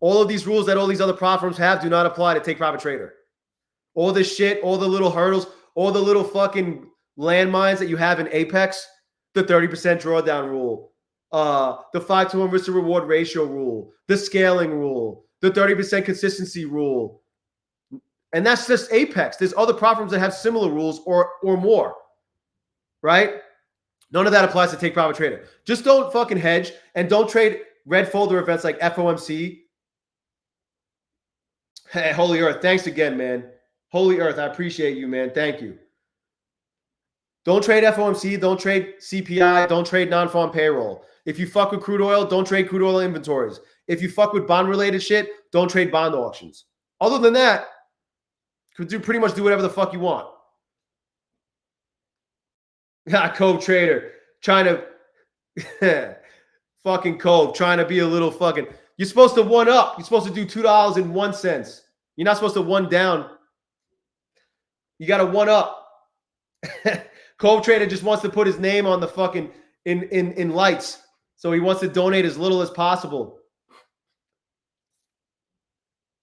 All of these rules that all these other prop firms have do not apply to take profit trader. All this shit, all the little hurdles, all the little fucking landmines that you have in Apex, the 30% drawdown rule, the 5-to-1 risk to reward ratio rule, the scaling rule, the 30% consistency rule. And that's just Apex. There's other prop firms that have similar rules or more, right? None of that applies to take profit trader. Just don't fucking hedge and don't trade red folder events like FOMC. Hey, Holy Earth, thanks again, man. Holy Earth, I appreciate you, man. Thank you. Don't trade FOMC. Don't trade CPI. Don't trade non-farm payroll. If you fuck with crude oil, don't trade crude oil inventories. If you fuck with bond-related shit, don't trade bond auctions. Other than that, you could pretty much do whatever the fuck you want. Cove Trader trying to fucking Cove trying to be a little fucking. You're supposed to one up. You're supposed to do $2.01. You're not supposed to one down. You got to one up. Cove Trader just wants to put his name on the fucking in lights, so he wants to donate as little as possible.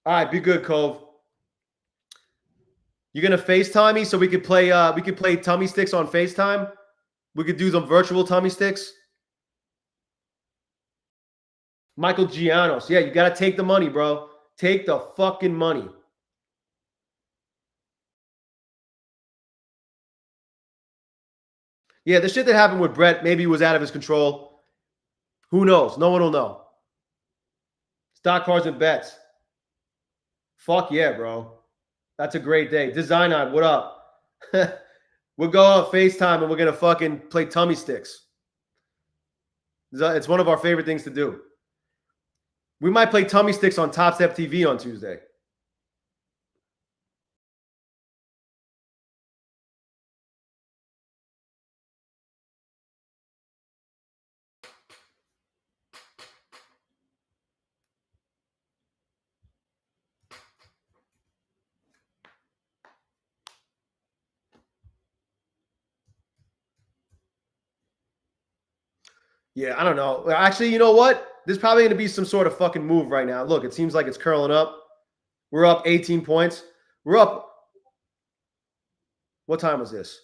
All right, be good, Cove. You're gonna FaceTime me so we could play tummy sticks on FaceTime. We could do some virtual tummy sticks. Michael Gianos. Yeah, you got to take the money, bro. Take the fucking money. Yeah, the shit that happened with Brett maybe was out of his control. Who knows? No one will know. Stock cards and bets. Fuck yeah, bro. That's a great day. Design on, what up? We'll go on FaceTime and we're going to fucking play tummy sticks. It's one of our favorite things to do. We might play tummy sticks on Top Step TV on Tuesday. Yeah, I don't know. Actually, you know what? There's probably going to be some sort of fucking move right now. Look, it seems like it's curling up. We're up 18 points. We're up. What time was this?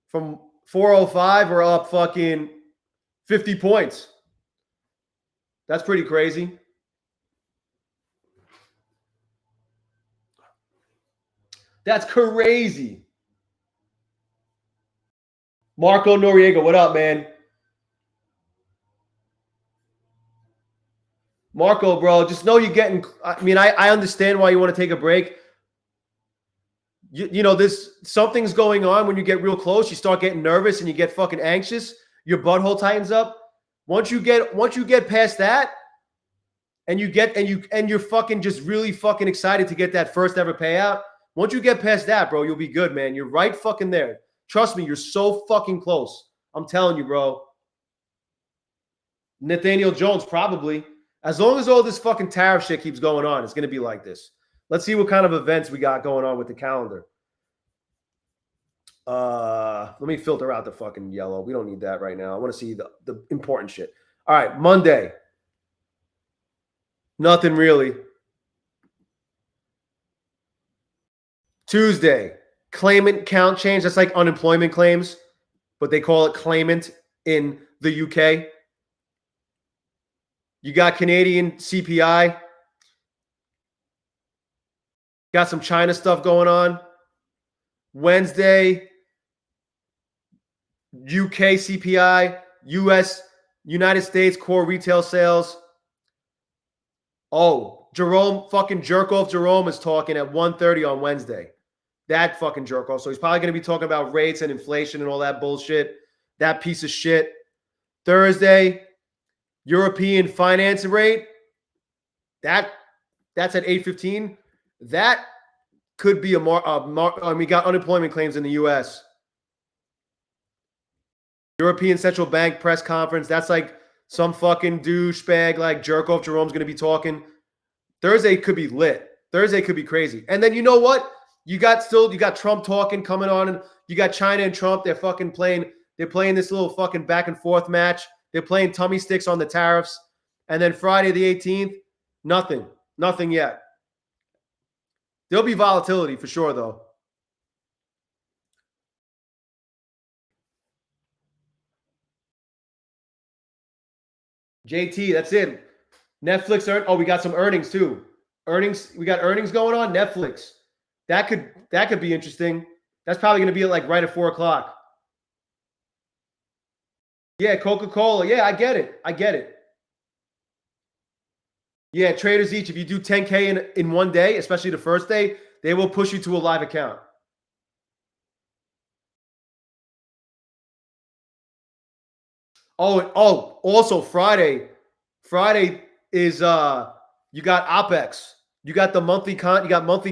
From 4:05, we're up fucking 50 points. That's pretty crazy. That's crazy. Marco Noriega, what up, man? Marco, bro, just know you're getting. I mean, I understand why you want to take a break. You know, this something's going on when you get real close. You start getting nervous and you get fucking anxious. Your butthole tightens up. Once you get past that, and you're fucking just really fucking excited to get that first ever payout. Once you get past that, bro, you'll be good, man. You're right fucking there. Trust me, you're so fucking close. I'm telling you, bro. Nathaniel Jones, probably. As long as all this fucking tariff shit keeps going on, it's going to be like this. Let's see what kind of events we got going on with the calendar. Let me filter out the fucking yellow. We don't need that right now. I want to see the important shit. All right, Monday. Nothing really. Tuesday, claimant count change. That's like unemployment claims, but they call it claimant in the UK. You got Canadian CPI. Got some China stuff going on. Wednesday, UK CPI, United States core retail sales. Oh, Jerome, fucking jerk off Jerome is talking at 1:30 on Wednesday. That fucking jerk off. So he's probably going to be talking about rates and inflation and all that bullshit. That piece of shit. Thursday, European finance rate. That's at 8:15. That could be we got unemployment claims in the U.S. European Central Bank press conference. That's like some fucking douchebag like jerk off Jerome's going to be talking. Thursday could be lit. Thursday could be crazy. And then you know what? You got Trump talking coming on, and you got China and Trump. They're fucking playing. They're playing this little fucking back and forth match. They're playing tummy sticks on the tariffs. And then Friday the 18th, nothing yet. There'll be volatility for sure, though. JT, that's it. Netflix we got some earnings too. We got earnings going on. Netflix. That could be interesting. That's probably going to be like right at 4:00. Yeah, Coca-Cola. Yeah, I get it. Yeah, traders each. If you do 10K in one day, especially the first day, they will push you to a live account. Oh, also Friday. Friday is you got OPEX. You got monthly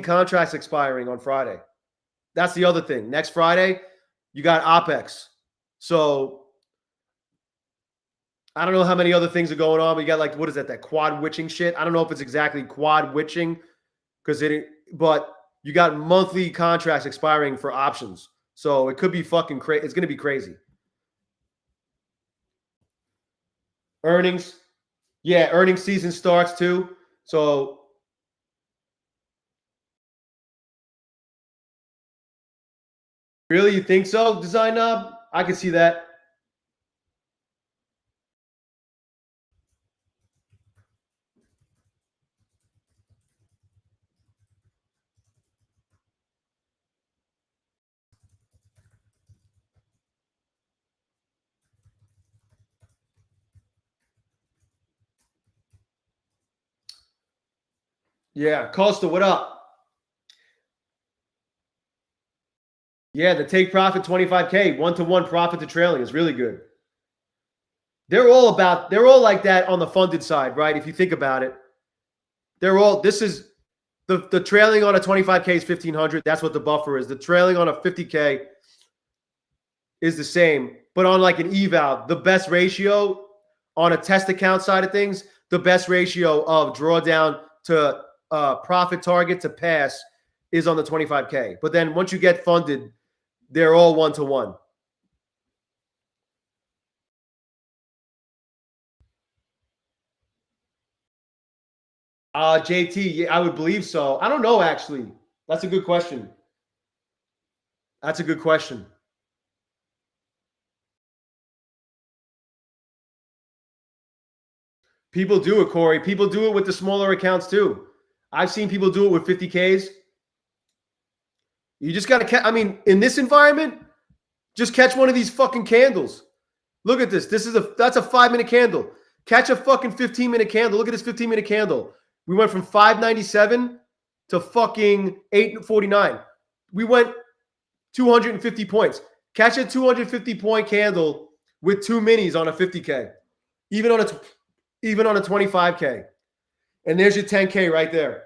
contracts expiring on Friday. That's the other thing. Next Friday, you got OPEX. So I don't know how many other things are going on. But you got like, what is that quad witching shit? I don't know if it's exactly quad witching but you got monthly contracts expiring for options. So it could be fucking crazy. It's going to be crazy. Earnings. Yeah, earnings season starts too. So really, you think so, Design Knob? I can see that. Yeah, Costa, what up? Yeah, the take profit 25K, 1-to-1 profit to trailing is really good. They're all like that on the funded side, right? If you think about it, this is the trailing on a 25K is 1,500. That's what the buffer is. The trailing on a 50K is the same, but on like an eval, the best ratio on a test account side of things, the best ratio of drawdown to profit target to pass is on the 25K. But then once you get funded, they're all 1-to-1. JT, yeah, I would believe so. I don't know, actually. That's a good question. That's a good question. People do it, Corey. People do it with the smaller accounts too. I've seen people do it with 50Ks. You just got to, I mean, in this environment, just catch one of these fucking candles. Look at this. That's a 5-minute candle. Catch a fucking 15-minute candle. Look at this 15-minute candle. We went from 597 to fucking 849. We went 250 points. Catch a 250-point candle with 2 minis on a 50K, even on a 25K. And there's your 10K right there.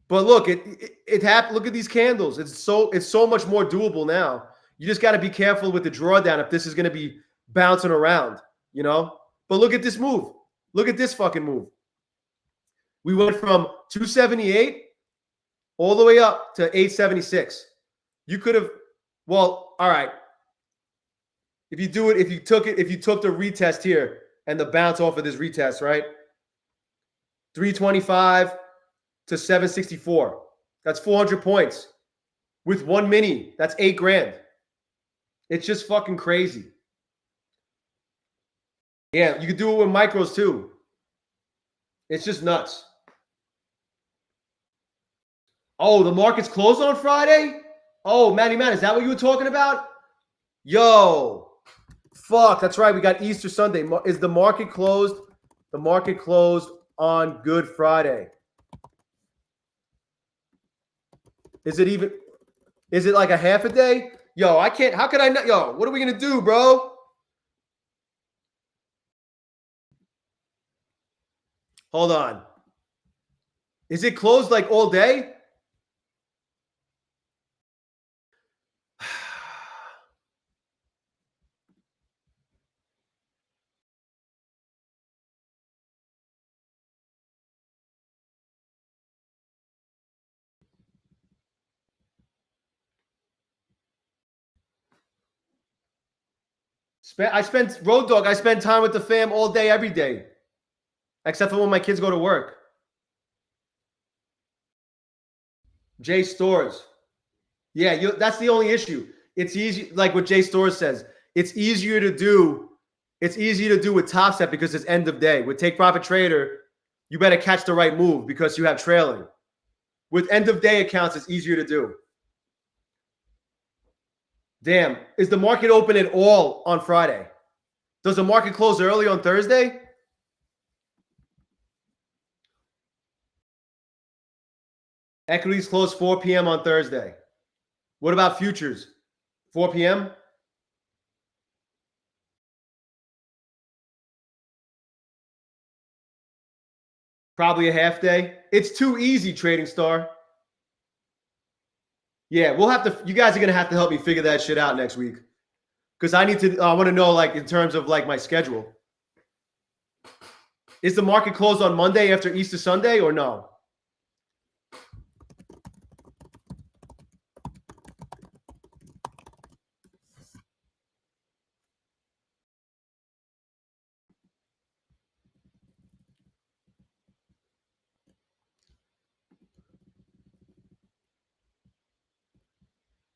But look, it happened. Look at these candles. It's so much more doable now. You just got to be careful with the drawdown if this is going to be bouncing around, you know? But look at this move. Look at this fucking move. We went from 278 all the way up to 876. You could have, well, all right. If you took the retest here and the bounce off of this retest, right? 325 to 764. That's 400 points. With 1 mini, that's $8,000. It's just fucking crazy. Yeah, you could do it with micros too. It's just nuts. Oh, the market's closed on Friday? Oh, Matty Man, is that what you were talking about? Yo, fuck, that's right. We got Easter Sunday. Is the market closed? The market closed on Good Friday. Is it like a half a day? Yo, I can't. How could I not? Yo, what are we going to do, bro? Hold on. Is it closed like all day? I spent Road Dog. I spend time with the fam all day, every day, except for when my kids go to work. Jay Stores. Yeah, that's the only issue. It's easy, like what Jay Stores says. It's easier to do. It's easier to do with Top Step because it's end of day. With Take Profit Trader, you better catch the right move because you have trailing. With end of day accounts, it's easier to do. Damn, is the market open at all on Friday? Does the market close early on Thursday? Equities close 4 p.m. on Thursday. What about futures? 4 p.m.? Probably a half day. It's too easy, Trading Star. Yeah, we'll have to. You guys are gonna have to help me figure that shit out next week, because I need to. I want to know, like, in terms of like my schedule. Is the market closed on Monday after Easter Sunday or no?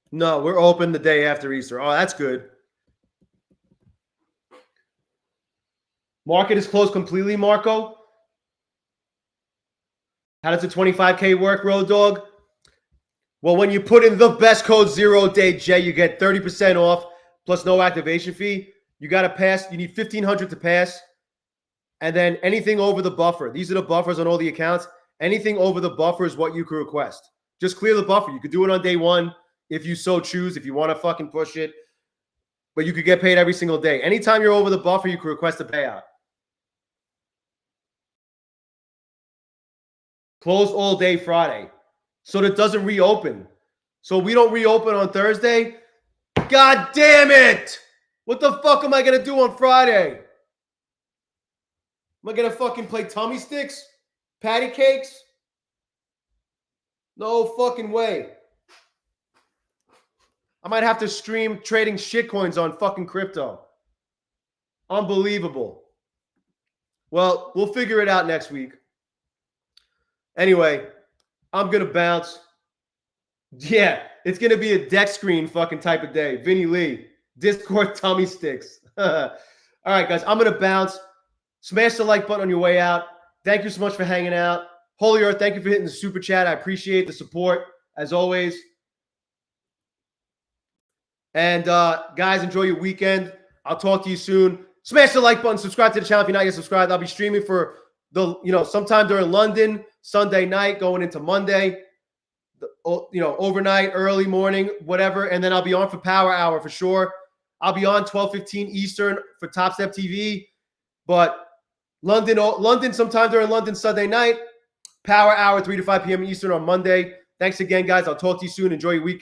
No, we're open the day after Easter. Oh, that's good. Market is closed completely, Marco. How does the 25K work, Road Dog? Well, when you put in the best code ZERODAYJAY, you get 30% off plus no activation fee. You got to pass. You need 1,500 to pass. And then anything over the buffer. These are the buffers on all the accounts. Anything over the buffer is what you could request. Just clear the buffer. You could do it on day one if you so choose, if you want to fucking push it. But you could get paid every single day. Anytime you're over the buffer, you could request a payout. Closed all day Friday. So that doesn't reopen. So we don't reopen on Thursday. God damn it! What the fuck am I going to do on Friday? Am I going to fucking play tummy sticks? Patty cakes? No fucking way. I might have to stream trading shitcoins on fucking crypto. Unbelievable. Well, we'll figure it out next week. Anyway, I'm going to bounce. Yeah, it's going to be a deck screen fucking type of day. Vinny Lee, Discord tummy sticks. All right, guys, I'm going to bounce. Smash the like button on your way out. Thank you so much for hanging out. Holy Earth, thank you for hitting the super chat. I appreciate the support, as always. And guys, enjoy your weekend. I'll talk to you soon. Smash the like button. Subscribe to the channel if you're not yet subscribed. I'll be streaming for sometime during London, Sunday night, going into Monday. Overnight, early morning, whatever. And then I'll be on for Power Hour for sure. I'll be on 12:15 Eastern for Top Step TV. But London, sometime during London, Sunday night. Power Hour, 3 to 5 p.m. Eastern on Monday. Thanks again, guys. I'll talk to you soon. Enjoy your weekend.